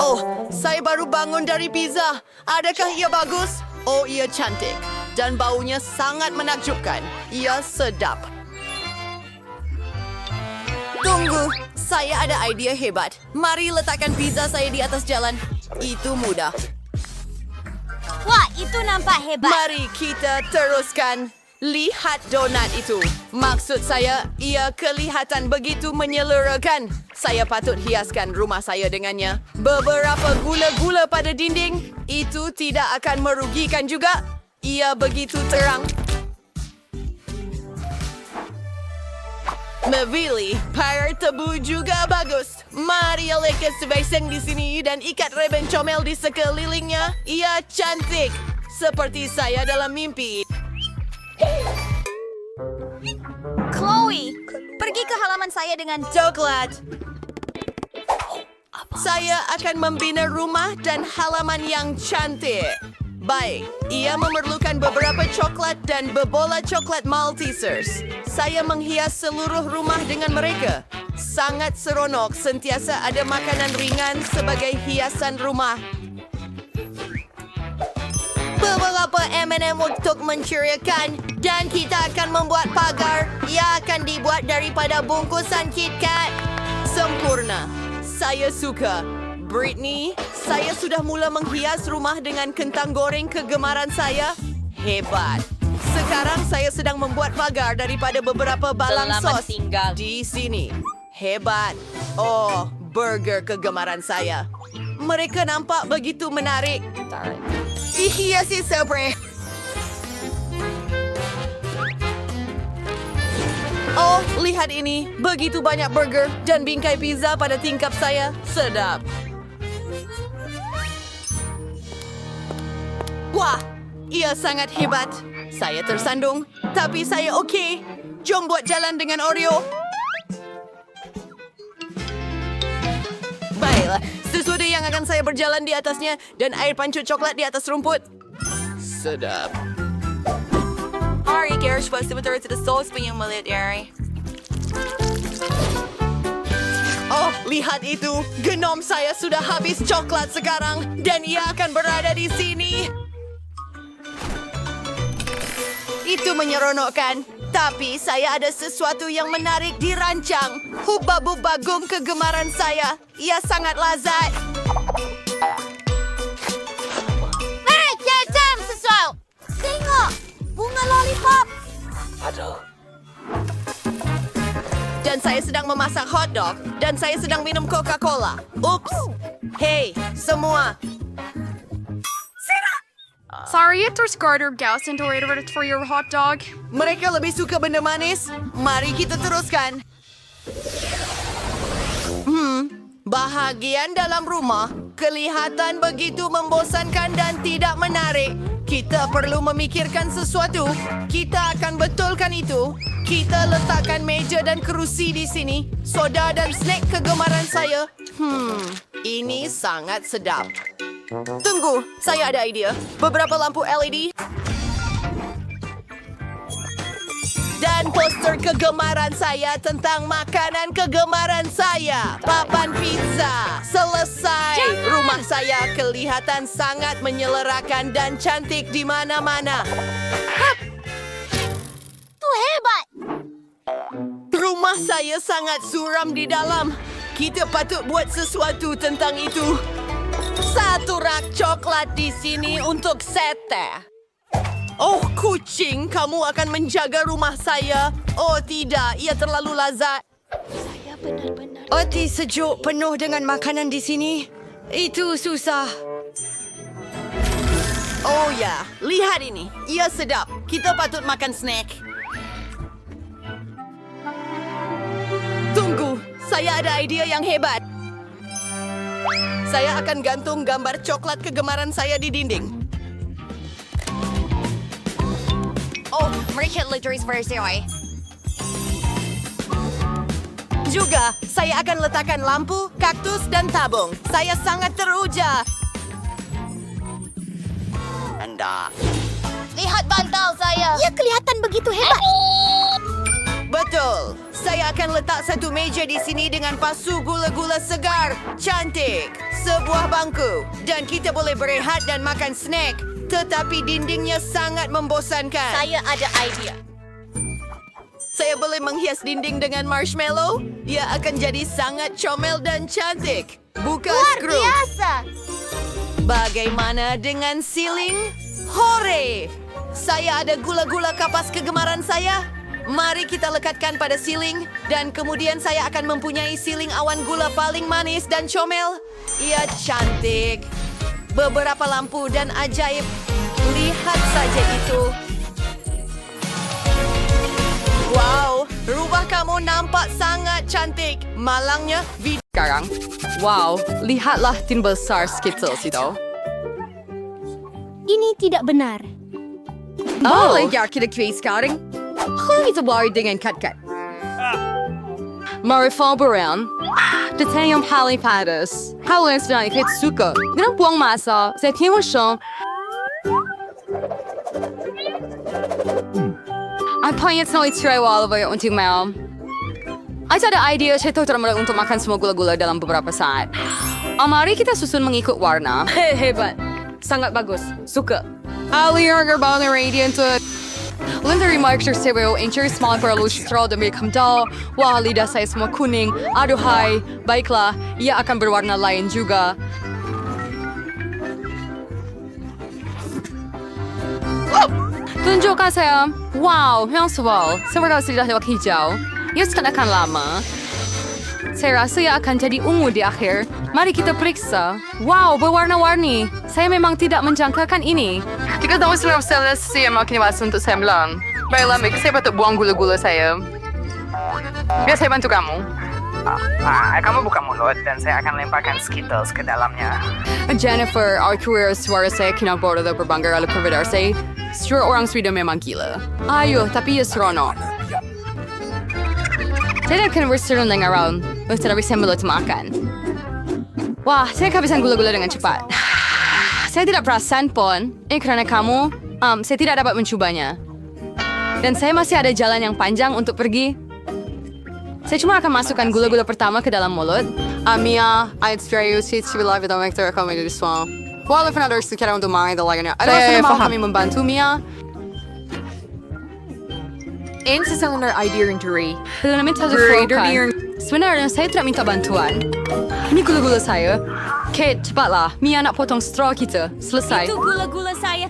[SPEAKER 2] Oh, saya baru bangun dari pizza. Adakah ia bagus? Oh, ia cantik. Dan baunya sangat menakjubkan. Ia sedap. Tunggu, saya ada idea hebat. Mari letakkan pizza saya di atas jalan. Itu mudah.
[SPEAKER 1] Wah, itu nampak hebat.
[SPEAKER 2] Mari kita teruskan. Lihat donat itu. Maksud saya, ia kelihatan begitu menyeluruhkan. Saya patut hiaskan rumah saya dengannya. Beberapa gula-gula pada dinding. Itu tidak akan merugikan juga. Ia begitu terang. Mevili, par tebu juga bagus. Mari lekas sebeseng di sini dan ikat reben comel di sekelilingnya. Ia cantik. Seperti saya dalam mimpi.
[SPEAKER 3] Chloe, pergi ke halaman saya dengan
[SPEAKER 2] Coklat. Saya akan membina rumah dan halaman yang cantik. Baik, ia memerlukan beberapa coklat dan bebola coklat Maltesers. Saya menghias seluruh rumah dengan mereka. Sangat seronok sentiasa ada makanan ringan sebagai hiasan rumah. Beberapa M&M untuk menceriakan dan kita akan membuat pagar. Ia akan dibuat daripada bungkusan KitKat. Sempurna. Saya suka. Britney, saya sudah mula menghias rumah dengan kentang goreng kegemaran saya. Hebat. Sekarang saya sedang membuat pagar daripada beberapa balang
[SPEAKER 3] Selamat
[SPEAKER 2] sos
[SPEAKER 3] tinggal.
[SPEAKER 2] di sini. Hebat. Oh, burger kegemaran saya. Mereka nampak begitu menarik. Iya sih, Sabre. Oh, lihat ini. Begitu banyak burger dan bingkai pizza pada tingkap saya. Sedap. Wah, ia sangat hebat. Saya tersandung, tapi saya okey. Jom buat jalan dengan Oreo. Baiklah, sesuatu yang akan saya berjalan di atasnya dan air pancut coklat di atas rumput. Sedap.
[SPEAKER 3] Ari, Gary, supposed to turn to the sauce when you melihat, Ari.
[SPEAKER 2] Oh, lihat itu. Genom saya sudah habis coklat sekarang dan ia akan berada di sini. Itu menyeronokkan. Tapi saya ada sesuatu yang menarik dirancang. Hubabu bagong kegemaran saya. Ia sangat lazat.
[SPEAKER 1] Hei, jam sesuatu. Tengok, bunga lollipop.
[SPEAKER 2] Dan saya sedang memasak hotdog. Dan saya sedang minum Coca-Cola. Ups. Hei, semua.
[SPEAKER 10] Sorry, there's garter gas and for your hot dog.
[SPEAKER 2] Mereka lebih suka benda manis. Mari kita teruskan. Bahagian dalam rumah kelihatan begitu membosankan dan tidak menarik. Kita perlu memikirkan sesuatu. Kita akan betulkan itu. Kita letakkan meja dan kerusi di sini. Soda dan snack kegemaran saya. Ini sangat sedap. Tunggu, saya ada idea. Beberapa lampu LED. Dan poster kegemaran saya tentang makanan kegemaran saya. Papan pizza. Selesai. Rumah saya kelihatan sangat menyelerakan dan cantik di mana-mana.
[SPEAKER 1] Tu hebat.
[SPEAKER 2] Rumah saya sangat suram di dalam. Kita patut buat sesuatu tentang itu. Satu rak coklat di sini untuk Sete. Oh, kucing, kamu akan menjaga rumah saya. Oh, tidak, ia terlalu lazat.
[SPEAKER 6] Oti sejuk penuh dengan makanan di sini. Itu susah.
[SPEAKER 2] Oh ya, lihat ini. Ia sedap. Kita patut makan snack. Tunggu, saya ada idea yang hebat. Saya akan gantung gambar coklat kegemaran saya di dinding.
[SPEAKER 1] Oh, mereka literis versi.
[SPEAKER 2] Juga, saya akan letakkan lampu, kaktus, dan tabung. Saya sangat teruja.
[SPEAKER 1] Lihat bantal saya. Ia kelihatan begitu hebat.
[SPEAKER 2] Betul. Saya akan letak satu meja di sini dengan pasu gula-gula segar. Cantik. Sebuah bangku. Dan kita boleh berehat dan makan snack. Tetapi dindingnya sangat membosankan.
[SPEAKER 1] Saya ada idea.
[SPEAKER 2] Saya boleh menghias dinding dengan marshmallow. Ia akan jadi sangat comel dan cantik. Buka
[SPEAKER 1] Luar
[SPEAKER 2] skru.
[SPEAKER 1] biasa.
[SPEAKER 2] Bagaimana dengan siling? Hore! Saya ada gula-gula kapas kegemaran saya. Mari kita lekatkan pada siling. Dan kemudian saya akan mempunyai siling awan gula paling manis dan comel. Ia cantik. Beberapa lampu dan ajaib. Lihat saja itu. Wow, rumah kamu nampak sangat cantik. Malangnya,
[SPEAKER 10] Sekarang, wow, lihatlah tin besar Skittles itu.
[SPEAKER 1] Ini tidak benar.
[SPEAKER 10] Boleh ya kita kuih sekarang? Kita bari dengan kat-kat. Mari Faberan, detail yang paling padas. Kalau yang sedang ikut suka, dengan buang masa, saya tengok siang. Apa yang selalu cerai walau untuk malam? Saya ada idea saya tahu termudah untuk makan semua gula-gula dalam beberapa saat. Mari kita susun mengikut warna. Hebat. Sangat bagus. Suka. Aliar gerbang radiant untuk Lindari Mark Serbio incher small for straw demi kamdal. Wah, lidah saya semua kuning. Aduhai, baiklah, ia akan berwarna lain juga. Tunjukkan saya. Wow, yang swell. Seperti sudah lewat hijau. Ia akan lama. Saya rasa ia akan jadi ungu di akhir. Mari kita periksa. Wow, berwarna-warni. Saya memang tidak menjangkakan ini. Jika tahu sudah selesai, saya makin was untuk saya bilang. Baiklah, Mika, saya patut buang gula-gula saya. Biar saya bantu kamu.
[SPEAKER 11] Kamu buka mulut dan saya akan lemparkan Skittles ke dalamnya.
[SPEAKER 10] Jennifer, our career suara saya kena bodoh dan berbangga oleh perbedaan saya. Seluruh orang Sweden memang gila. Ayo, tapi ia seronok. Saya akan berseru dengan orang. Saya bisa mulut makan. Wah, saya kehabisan gula-gula dengan cepat. Saya tidak perasan pun. Ini kerana kamu, saya tidak dapat mencobanya. Dan saya masih ada jalan yang panjang untuk pergi. Saya cuma akan masukkan gula-gula pertama ke dalam mulut. Mia, it's very useful to be live with a vector coming to this one. Walaupun ada sekitar untuk main dan lainnya. Ada rasa mau kami membantu, Mia?
[SPEAKER 6] sebenarnya idea yang duri.
[SPEAKER 10] Dalam minta
[SPEAKER 6] Berakhir
[SPEAKER 10] sebenarnya saya tidak minta bantuan. Ini gula-gula saya. Kate, cepatlah. Mia nak potong straw kita. Selesai.
[SPEAKER 3] Itu gula-gula saya.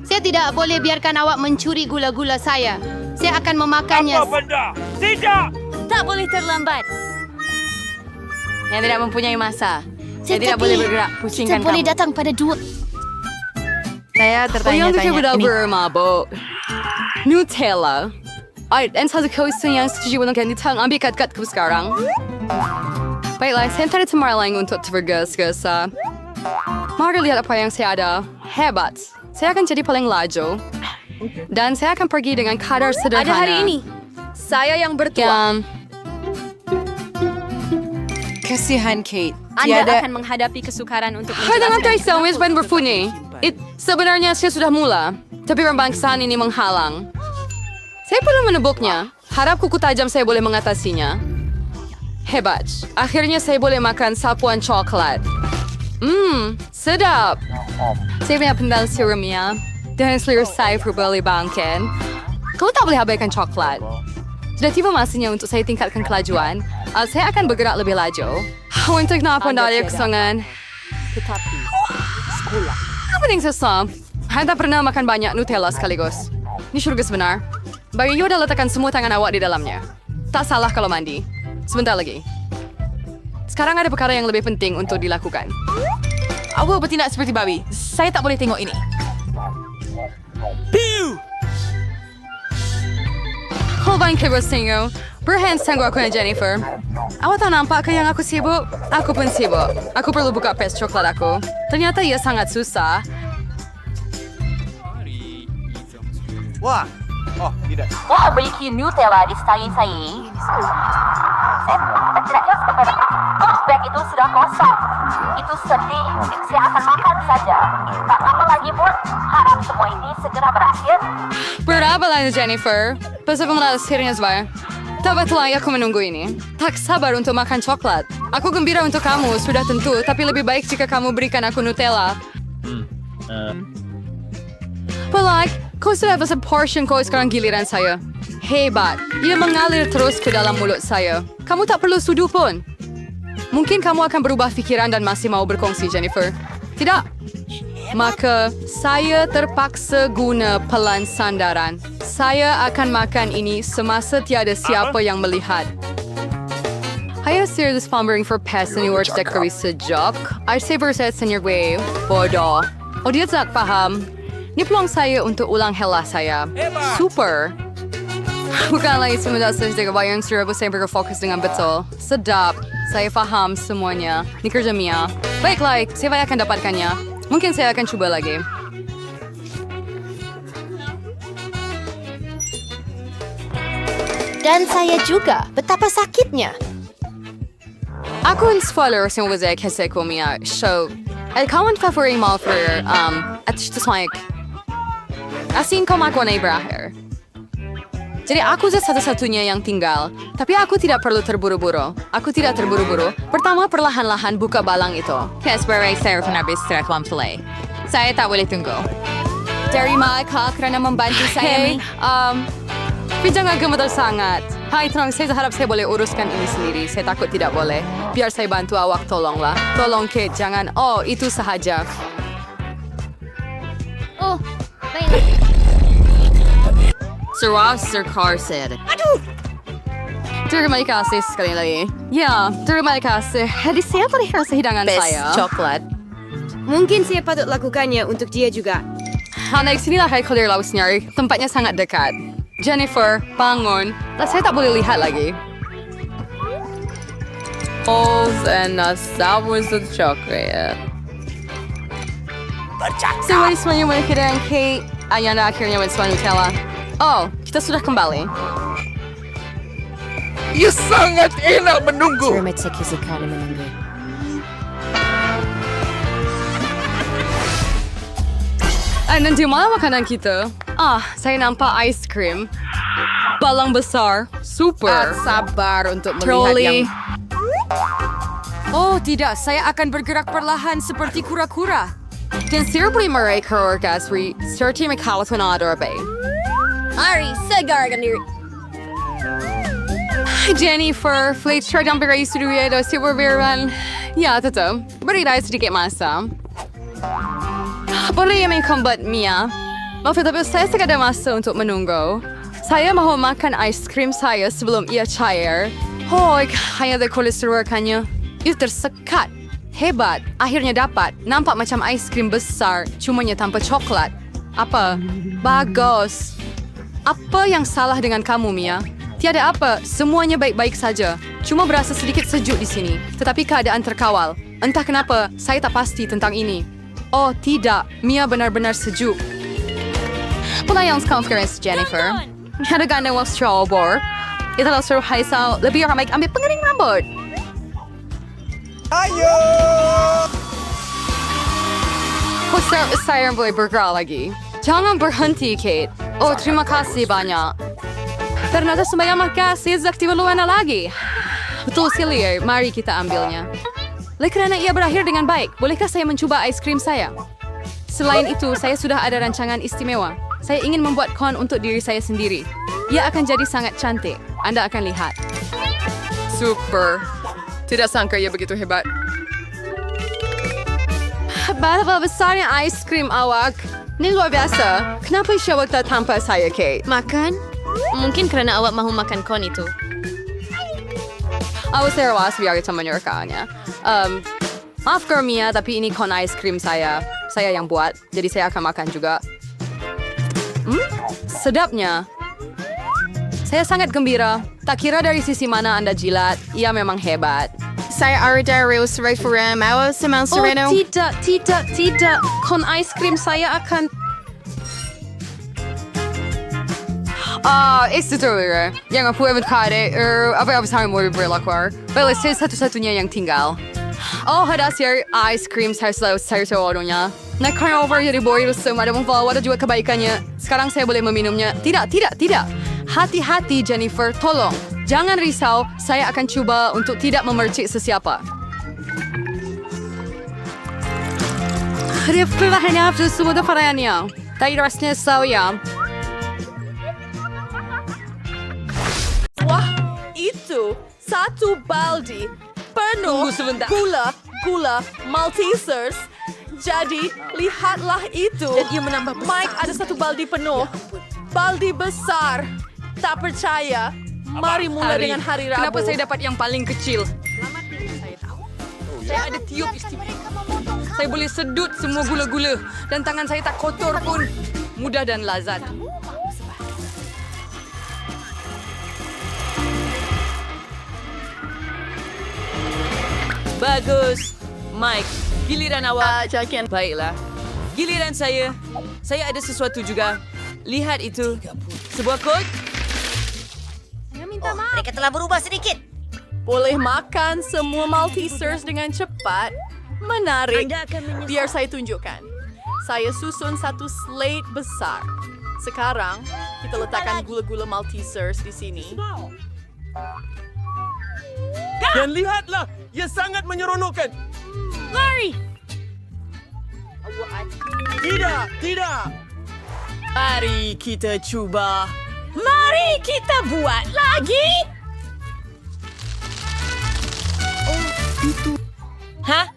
[SPEAKER 1] Saya tidak boleh biarkan awak mencuri gula-gula saya. Saya akan memakannya.
[SPEAKER 3] Tak boleh terlambat.
[SPEAKER 7] Yang tidak mempunyai masa. Saya tidak
[SPEAKER 1] Tetapi,
[SPEAKER 7] boleh bergerak. Pusingkan
[SPEAKER 1] kita boleh
[SPEAKER 7] kamu.
[SPEAKER 1] datang pada dua.
[SPEAKER 2] Saya
[SPEAKER 10] Oh, yang tu
[SPEAKER 2] tertanya-tanya.
[SPEAKER 10] kita bermabuk. Nutella. Ay, dan satu kausan yang setuju untuk yang ditang ambil kat-katku sekarang. Baiklah, saya tak ada tempat lain untuk tergesa-gesa. Mari lihat apa yang saya ada. Hebat. Saya akan jadi paling laju. Dan saya akan pergi dengan kadar sederhana.
[SPEAKER 6] Ada hari ini. Saya yang bertua.
[SPEAKER 10] Yang
[SPEAKER 2] Kasihan Kate.
[SPEAKER 3] Anda akan menghadapi kesukaran untuk
[SPEAKER 10] Hai dengan
[SPEAKER 3] menjelaskan
[SPEAKER 10] Kaisel, Miss Ben berbunyi. Sebenarnya saya sudah mula, tapi pembangsaan ini menghalang. Saya perlu menebuknya. Harap kuku tajam saya boleh mengatasinya. Hebat. Akhirnya saya boleh makan sapuan coklat. Sedap. Saya punya pendal serumnya. Dan seluruh saya berbalik bangken. Kau tak boleh abaikan coklat. Sudah tiba masanya untuk saya tingkatkan kelajuan. Saya akan bergerak lebih laju. Untuk nak dari kesenangan.
[SPEAKER 6] Tetapi, sekolah.
[SPEAKER 10] Apa yang susah? Anda pernah makan banyak Nutella sekaligus. Ini syurga sebenar. Bagi Yoda letakkan semua tangan awak di dalamnya. Tak salah kalau mandi. Sebentar lagi. Sekarang ada perkara yang lebih penting untuk dilakukan.
[SPEAKER 2] Awak bertindak seperti babi. Saya tak boleh tengok ini.
[SPEAKER 10] Holban Kibosingo, berhands tangguh aku dan Jennifer. Awak tak nampak ke yang aku sibuk? Aku pun sibuk. Aku perlu buka pes coklat aku. Ternyata ia sangat susah.
[SPEAKER 4] Wah. Oh, tidak.
[SPEAKER 1] Wah, memiliki Nutella di style saya. Saya tidak jelas kepada bag itu sudah kosong. Itu sedih. Saya akan makan saja. Tak lama lagi pun, harap semua ini segera berakhir.
[SPEAKER 10] Berapa lama Jennifer? Pasal pengenalan akhirnya Zvar. Tak betul lagi aku menunggu ini. Tak sabar untuk makan coklat. Aku gembira untuk kamu, sudah tentu. Tapi lebih baik jika kamu berikan aku Nutella. Pelak, kau sudah pasal portion kau sekarang giliran saya. Hebat. Ia mengalir terus ke dalam mulut saya. Kamu tak perlu sudu pun. Mungkin kamu akan berubah fikiran dan masih mau berkongsi, Jennifer. Tidak. Maka, saya terpaksa guna pelan sandaran. Saya akan makan ini semasa tiada siapa yang melihat. Saya serius pembering for pest and your dekori sejak. I say berset senior way. Bodoh. Oh, dia tak paham. Ini peluang saya untuk ulang helah saya. Super. Bukan lagi semudah saja bayang seribu saya berfokus dengan betul. Sedap. Saya faham semuanya. Ini kerja Mia. Baiklah, saya akan dapatkannya. Mungkin saya akan cuba lagi.
[SPEAKER 1] Dan saya juga. Betapa sakitnya.
[SPEAKER 10] Aku un spoiler yang wazay kasi ko Mia. So, kawan favorit mo for at swank. Asin ko makuha na berakhir. Jadi aku satu-satunya yang tinggal. Tapi aku tidak perlu terburu-buru. Aku tidak terburu-buru. Pertama, perlahan-lahan buka balang itu.
[SPEAKER 2] Casper, saya akan habis setelah play. Saya tak boleh tunggu.
[SPEAKER 10] Terima kasih kerana membantu saya. Tapi jangan gemetar sangat. Hai, tenang. Saya harap saya boleh uruskan ini sendiri. Saya takut tidak boleh. Biar saya bantu awak, tolonglah. Tolong, Kate. Jangan. Oh, itu sahaja.
[SPEAKER 1] Oh, baiklah.
[SPEAKER 7] Sir Ross, Sir Carr said.
[SPEAKER 10] Terima kasih sekali lagi. Ya, terima kasih. Jadi saya boleh rasa hidangan saya.
[SPEAKER 2] Coklat.
[SPEAKER 6] Mungkin saya patut lakukannya untuk dia juga.
[SPEAKER 10] Naik sinilah hai Clear Laos nyari. Tempatnya sangat dekat. Jennifer, bangun. Saya tak boleh lihat lagi.
[SPEAKER 7] And that was the chocolate.
[SPEAKER 10] So, semuanya mereka dengan Kate. Ayana akhirnya mensuan Nutella. Oh, kita sudah kembali.
[SPEAKER 8] Ia sangat enak menunggu.
[SPEAKER 10] Dan di mana makanan kita? Saya nampak ice cream. Balang besar. Super.
[SPEAKER 6] Sabar untuk melihat
[SPEAKER 10] Trolley.
[SPEAKER 6] yang...
[SPEAKER 10] Oh tidak, saya akan bergerak perlahan seperti kura-kura. Dan sirpuli mereka orgasmi serta mekalatun adorbe.
[SPEAKER 2] Mari, segarkan diri.
[SPEAKER 10] Jennifer, Fletcher dan Berai Studio si berberan. Ya, tetap. Beri saya sedikit masa. Boleh yang mengkombat Mia? Maaf, tapi saya sekadar masa untuk menunggu. Saya mahu makan ice cream saya sebelum ia cair. Hanya ada kolesterolkannya. Itu tersekat. Hebat. Akhirnya dapat. Nampak macam ice cream besar. Cumanya tanpa coklat. Apa? Bagus. Apa yang salah dengan kamu, Mia? Tiada apa. Semuanya baik-baik saja. Cuma berasa sedikit sejuk di sini. Tetapi keadaan terkawal. Entah kenapa, saya tak pasti tentang ini. Oh, tidak. Mia benar-benar sejuk. Pula yang conference, Jennifer. Ada gandang wang strawberry. Itulah suruh Haisal. Lebih ramai ambil pengering rambut.
[SPEAKER 4] Ayo!
[SPEAKER 10] Kau saya boleh bergerak lagi. Jangan berhenti, Kate. Oh, terima kasih banyak. Ternyata sembahyang makasih zakti luana lagi. Betul sekali, mari kita ambilnya. Oleh kerana ia berakhir dengan baik, bolehkah saya mencuba ice cream saya? Selain itu, saya sudah ada rancangan istimewa. Saya ingin membuat kon untuk diri saya sendiri. Ia akan jadi sangat cantik. Anda akan lihat. Super. Tidak sangka ia begitu hebat. Betapa besarnya ice cream awak. Ini luar biasa. Kenapa awak tak tanpa saya, Kate?
[SPEAKER 2] Makan? Mungkin kerana awak mahu makan kon itu.
[SPEAKER 10] Saya rasa biar kita menyerahkannya. Maaf Mia, tapi ini kon ice cream saya. Saya yang buat, jadi saya akan makan juga. Sedapnya. Saya sangat gembira. Tak kira dari sisi mana Anda jilat, ia memang hebat.
[SPEAKER 2] Saya Arda Rose Referee Mawa Simang Sereno.
[SPEAKER 10] Oh, tidak. Kon ice cream saya akan... Itu terlalu. Yang aku kade, apa saya mau berlakuar. Balas saya satu-satunya yang tinggal. Oh, hasil ice cream saya selalu seorangnya. Nak over jadi boy rusum ada membawa ada juga kebaikannya. Sekarang saya boleh meminumnya. Tidak. Hati-hati Jennifer, tolong. Jangan risau, saya akan cuba untuk tidak memercik sesiapa. Dia perlahannya semua perayanya. Tapi rasanya saya.
[SPEAKER 6] Wah, itu satu baldi penuh gula Maltesers. Jadi, lihatlah itu. Dan ia menambah besar. Mike ada satu baldi penuh. Baldi besar. Tak percaya. Mari mulai dengan hari Rabu.
[SPEAKER 10] Kenapa saya dapat yang paling kecil? Saya tahu. Saya ada tiup istimewa. Saya boleh sedut semua gula-gula. Dan tangan saya tak kotor pun. Mudah dan lazat.
[SPEAKER 8] Bagus. Mike, giliran awak. Baiklah. Giliran saya. Saya ada sesuatu juga. Lihat itu. Sebuah kod.
[SPEAKER 5] Mereka telah berubah sedikit.
[SPEAKER 6] Boleh makan semua Maltesers dengan cepat. Menarik. Biar saya tunjukkan. Saya susun satu slate besar. Sekarang, kita letakkan gula-gula Maltesers di sini.
[SPEAKER 4] Dan lihatlah, ia sangat menyeronokkan.
[SPEAKER 6] Lari!
[SPEAKER 4] Tidak.
[SPEAKER 8] Mari kita cuba.
[SPEAKER 6] Mari kita buat lagi!
[SPEAKER 8] Hah?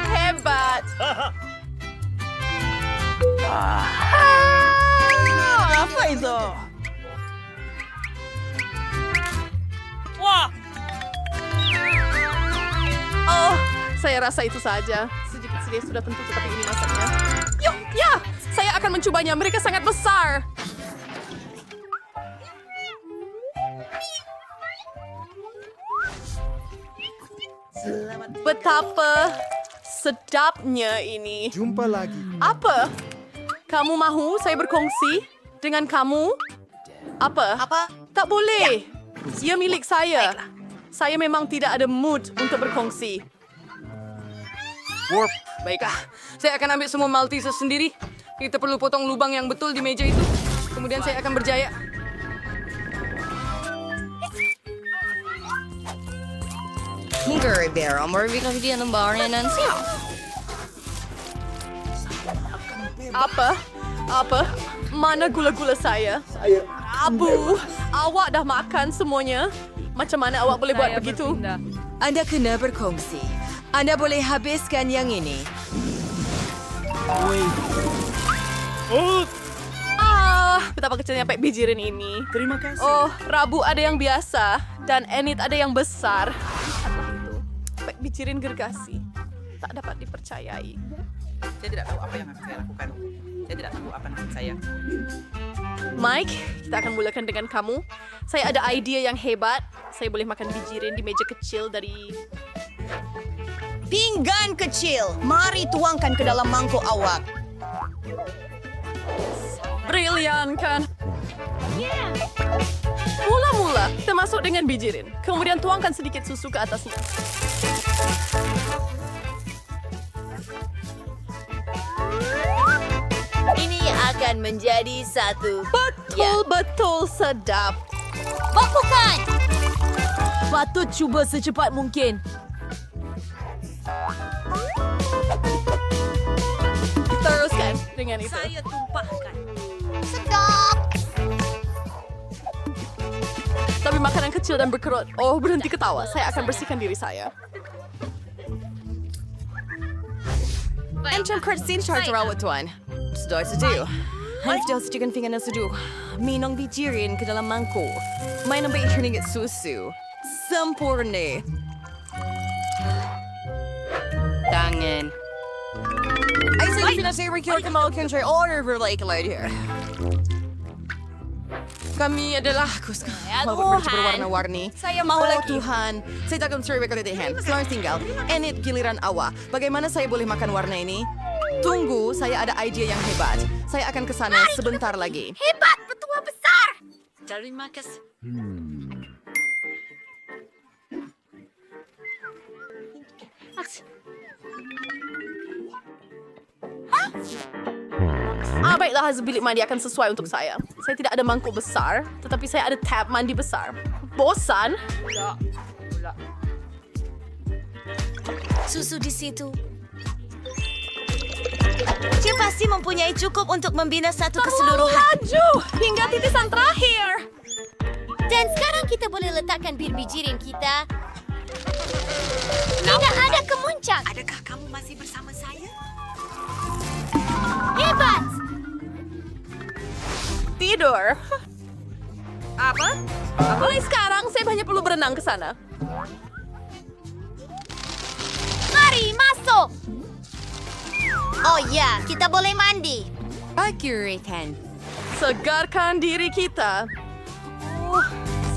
[SPEAKER 6] Hebat!
[SPEAKER 8] Apa itu? Wah!
[SPEAKER 6] Oh, saya rasa itu saja. Sedikit sudah tentu seperti ini masaknya. Yuk, ya! Saya akan mencobanya. Mereka sangat besar. Betapa sedapnya ini.
[SPEAKER 4] Jumpa lagi.
[SPEAKER 6] Apa? Kamu mahu saya berkongsi dengan kamu? Apa? Tak boleh. Ia milik saya. Saya memang tidak ada mood untuk berkongsi.
[SPEAKER 4] Warp.
[SPEAKER 10] Baiklah, saya akan ambil semua Maltesers sendiri. Kita perlu potong lubang yang betul di meja itu. Kemudian saya akan berjaya.
[SPEAKER 5] Bear, merbigyan dia ng barnya nan siya.
[SPEAKER 6] Apa? Mana gula-gula saya? Abu, awak dah makan semuanya? Macam mana awak boleh buat begitu?
[SPEAKER 8] Anda kena berkongsi. Anda boleh habiskan yang ini.
[SPEAKER 6] Betapa kecilnya pek bijirin ini.
[SPEAKER 4] Terima kasih.
[SPEAKER 6] Oh, Rabu ada yang biasa dan Enid ada yang besar. Lihatlah itu. Pek bijirin gergasi. Tak dapat dipercayai.
[SPEAKER 11] Saya tidak tahu apa yang akan saya lakukan. Saya tidak tahu apa nasib saya.
[SPEAKER 6] Mike, kita akan mulakan dengan kamu. Saya ada idea yang hebat. Saya boleh makan bijirin di meja kecil dari...
[SPEAKER 2] Pinggan kecil, mari tuangkan ke dalam mangkuk awak.
[SPEAKER 6] Brilian, kan? Mula-mula, kita masuk dengan bijirin. Kemudian tuangkan sedikit susu ke atasnya.
[SPEAKER 2] Ini akan menjadi satu.
[SPEAKER 6] Betul-betul sedap.
[SPEAKER 2] Bakukan!
[SPEAKER 6] Patut cuba secepat mungkin. Teruskan dengan itu.
[SPEAKER 9] Saya tumpahkan.
[SPEAKER 2] Sedap!
[SPEAKER 6] Tapi makanan kecil dan berkerut. Oh, berhenti ketawa. Saya akan bersihkan diri saya.
[SPEAKER 2] Encam kersin charge rawat tuan. Sudah setuju. Sudah setujukan pinggan dan seduh. Minong bijirin ke dalam mangkuk. Main ambil ikan susu. Sempurna.
[SPEAKER 5] Tangan. Ay, sa pinasayang kyo ka mga country order like here.
[SPEAKER 2] Kami adalah walaupun berwarna-warni.
[SPEAKER 5] Saya mau
[SPEAKER 2] Oh
[SPEAKER 5] lagi.
[SPEAKER 2] Tuhan, saya takkan survei kelitihan. Selamat tinggal. Enid giliran awak. Bagaimana saya boleh makan warna ini? Tunggu, saya ada ide yang hebat. Saya akan ke sana sebentar lagi.
[SPEAKER 1] Hebat, betua besar.
[SPEAKER 5] Terima kasih.
[SPEAKER 6] Baiklah, bilik mandi akan sesuai untuk saya. Saya tidak ada mangkuk besar, tetapi saya ada tab mandi besar. Bosan?
[SPEAKER 3] Susu di situ. Dia pasti mempunyai cukup untuk membina satu keseluruhan.
[SPEAKER 6] Laju hingga titisan terakhir.
[SPEAKER 1] Dan sekarang kita boleh letakkan bir bijirin kita. Tidak ada kemuncak.
[SPEAKER 3] Adakah kamu masih bersama saya?
[SPEAKER 1] Hebat.
[SPEAKER 6] Tidur. Apa? Mulai sekarang saya hanya perlu berenang ke sana.
[SPEAKER 1] Mari masuk. Oh ya, kita boleh mandi.
[SPEAKER 5] Pakirikan.
[SPEAKER 6] Segarkan diri kita. Oh,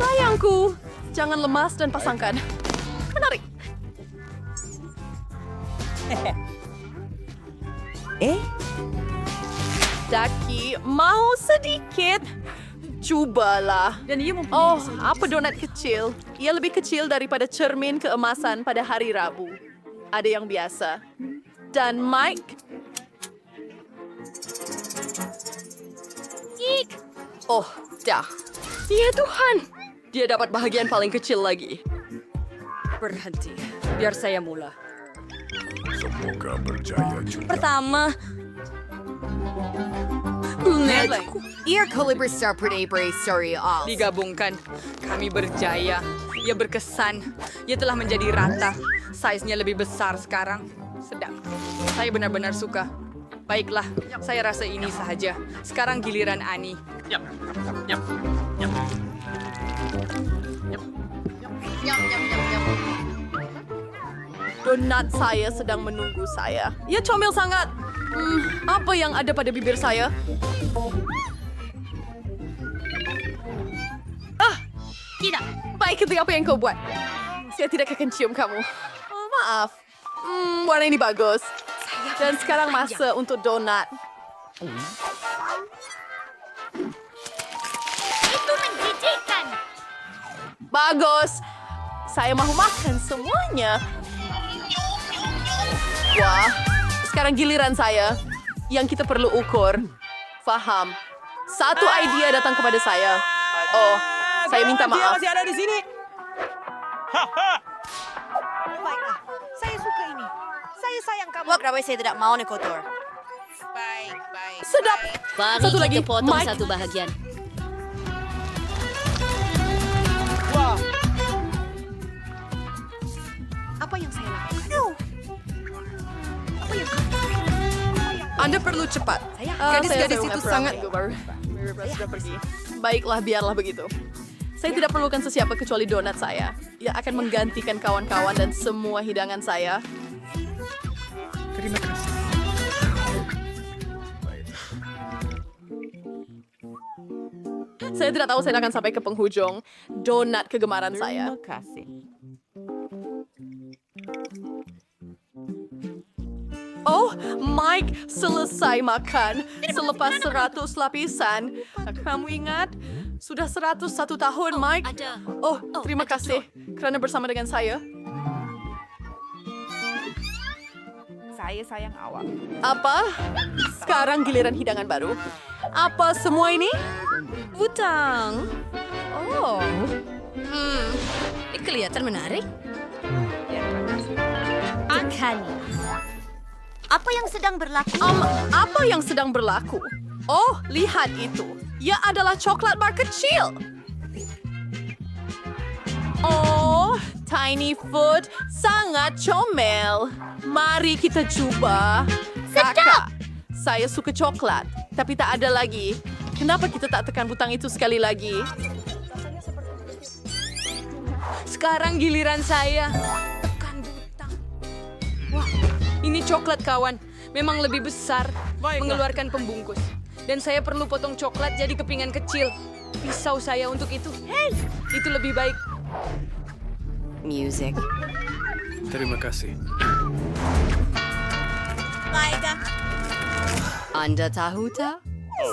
[SPEAKER 6] sayangku, jangan lemas dan pasangkan. Menarik. Daki, mau sedikit? Cobalah.
[SPEAKER 3] Dan ia mempunyai
[SPEAKER 6] Oh, apa donat kecil? Ia lebih kecil daripada cermin keemasan pada hari Rabu. Ada yang biasa. Dan Mike. Oh, dah. Ya Tuhan. Dia dapat bahagian paling kecil lagi.
[SPEAKER 10] Berhenti. Biar saya mula.
[SPEAKER 12] Semoga berjaya juga.
[SPEAKER 5] Pertama, Ia kaliber seperti sorry all.
[SPEAKER 10] Digabungkan, kami berjaya. Ia berkesan. Ia telah menjadi rata. Size-nya lebih besar sekarang. Sedap. Saya benar-benar suka. Baiklah, saya rasa ini sahaja. Sekarang giliran Ani.
[SPEAKER 6] Donat saya sedang menunggu saya. Ia comel sangat. Apa yang ada pada bibir saya? Tidak. Baik, itu apa yang kau buat. Saya tidak akan cium kamu. Oh, maaf. Warna ini bagus. Dan sekarang masa untuk donat.
[SPEAKER 1] Itu menjijikkan.
[SPEAKER 6] Bagus. Saya mahu makan semuanya. Wah, sekarang giliran saya. Yang kita perlu ukur. Faham. Satu idea datang kepada saya. Oh, saya minta
[SPEAKER 4] Dia
[SPEAKER 6] maaf.
[SPEAKER 4] masih ada di sini.
[SPEAKER 9] Baiklah, saya suka ini. Saya sayang kamu.
[SPEAKER 2] Wak rawai saya tidak mau ni kotor.
[SPEAKER 6] Sedap.
[SPEAKER 13] Mari
[SPEAKER 6] Satu
[SPEAKER 13] kita
[SPEAKER 6] lagi,
[SPEAKER 13] potong
[SPEAKER 6] Mike.
[SPEAKER 13] satu bahagian.
[SPEAKER 9] Apa yang saya lakukan? Apa yang
[SPEAKER 6] Anda perlu cepat. Gadis-gadis itu sangat... Mirabel sudah pergi. Baiklah, biarlah begitu. Saya tidak perlukan sesiapa kecuali donat saya. Ia akan menggantikan kawan-kawan dan semua hidangan saya.
[SPEAKER 12] Terima kasih.
[SPEAKER 6] Saya tidak tahu saya akan sampai ke penghujung. Donat kegemaran saya.
[SPEAKER 8] Terima kasih.
[SPEAKER 6] Oh, Mike selesai makan selepas 100 lapisan. Kamu ingat? Sudah 101 tahun, Mike. Oh, terima kasih kerana bersama dengan saya.
[SPEAKER 9] Saya sayang awak.
[SPEAKER 6] Apa? Sekarang giliran hidangan baru. Apa semua ini?
[SPEAKER 2] Utang. Oh. Ini kelihatan menarik.
[SPEAKER 9] Akan. Apa yang sedang berlaku?
[SPEAKER 6] Apa yang sedang berlaku? Oh, lihat itu. Ia adalah coklat bar kecil. Oh, tiny food sangat comel. Mari kita coba. Kakak, saya suka coklat, tapi tak ada lagi. Kenapa kita tak tekan butang itu sekali lagi?
[SPEAKER 8] Sekarang giliran saya. Tekan butang. Wah, ini coklat kawan. Memang lebih besar, mengeluarkan pembungkus. Dan saya perlu potong coklat jadi kepingan kecil. Pisau saya untuk itu. Itu lebih baik.
[SPEAKER 10] Music.
[SPEAKER 12] Terima kasih.
[SPEAKER 2] Baiklah.
[SPEAKER 10] Anda tahu tak?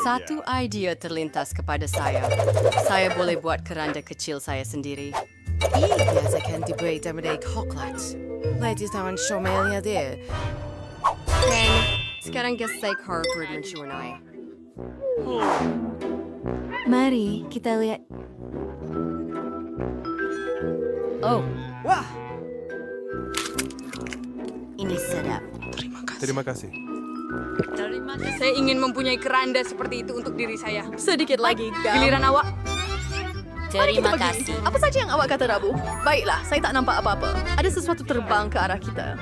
[SPEAKER 10] Satu idea terlintas kepada saya. Saya boleh buat keranda kecil saya sendiri. Biasakan dibuat dari coklat. Ladies dan shomelnya dia. Dan sekarang saya Harvard mencurnai.
[SPEAKER 3] Mari kita lihat.
[SPEAKER 10] Oh,
[SPEAKER 2] Ini sedap.
[SPEAKER 12] Terima kasih.
[SPEAKER 8] Saya ingin mempunyai keranda seperti itu untuk diri saya.
[SPEAKER 6] Sedikit lagi, Gam.
[SPEAKER 8] Giliran awak.
[SPEAKER 6] Mari kita
[SPEAKER 2] Terima
[SPEAKER 6] pergi.
[SPEAKER 2] kasih.
[SPEAKER 6] Apa saja yang awak kata, Rabu? Baiklah, saya tak nampak apa-apa. Ada sesuatu terbang ke arah kita.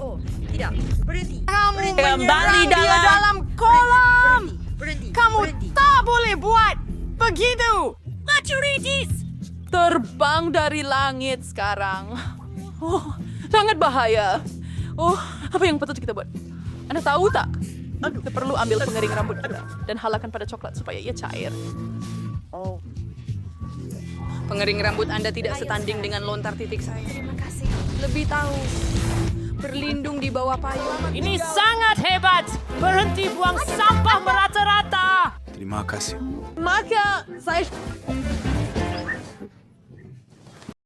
[SPEAKER 9] Oh, tidak. Berhenti.
[SPEAKER 5] Kamu
[SPEAKER 6] Kembali
[SPEAKER 5] dalam kolam.
[SPEAKER 9] Berhenti.
[SPEAKER 5] Kamu
[SPEAKER 9] Berhenti.
[SPEAKER 5] tak boleh buat begitu.
[SPEAKER 6] Terbang dari langit sekarang. Oh, sangat bahaya. Oh, apa yang patut kita buat? Anda tahu tak? Kita perlu ambil pengering rambut kita dan halakan pada coklat supaya ia cair.
[SPEAKER 8] Pengering rambut Anda tidak setanding dengan lontar titik saya. Terima kasih. Lebih tahu. Berlindung di bawah payung.
[SPEAKER 5] Ini sangat hebat. Berhenti buang sampah merata-rata.
[SPEAKER 12] Terima kasih.
[SPEAKER 6] Maka saya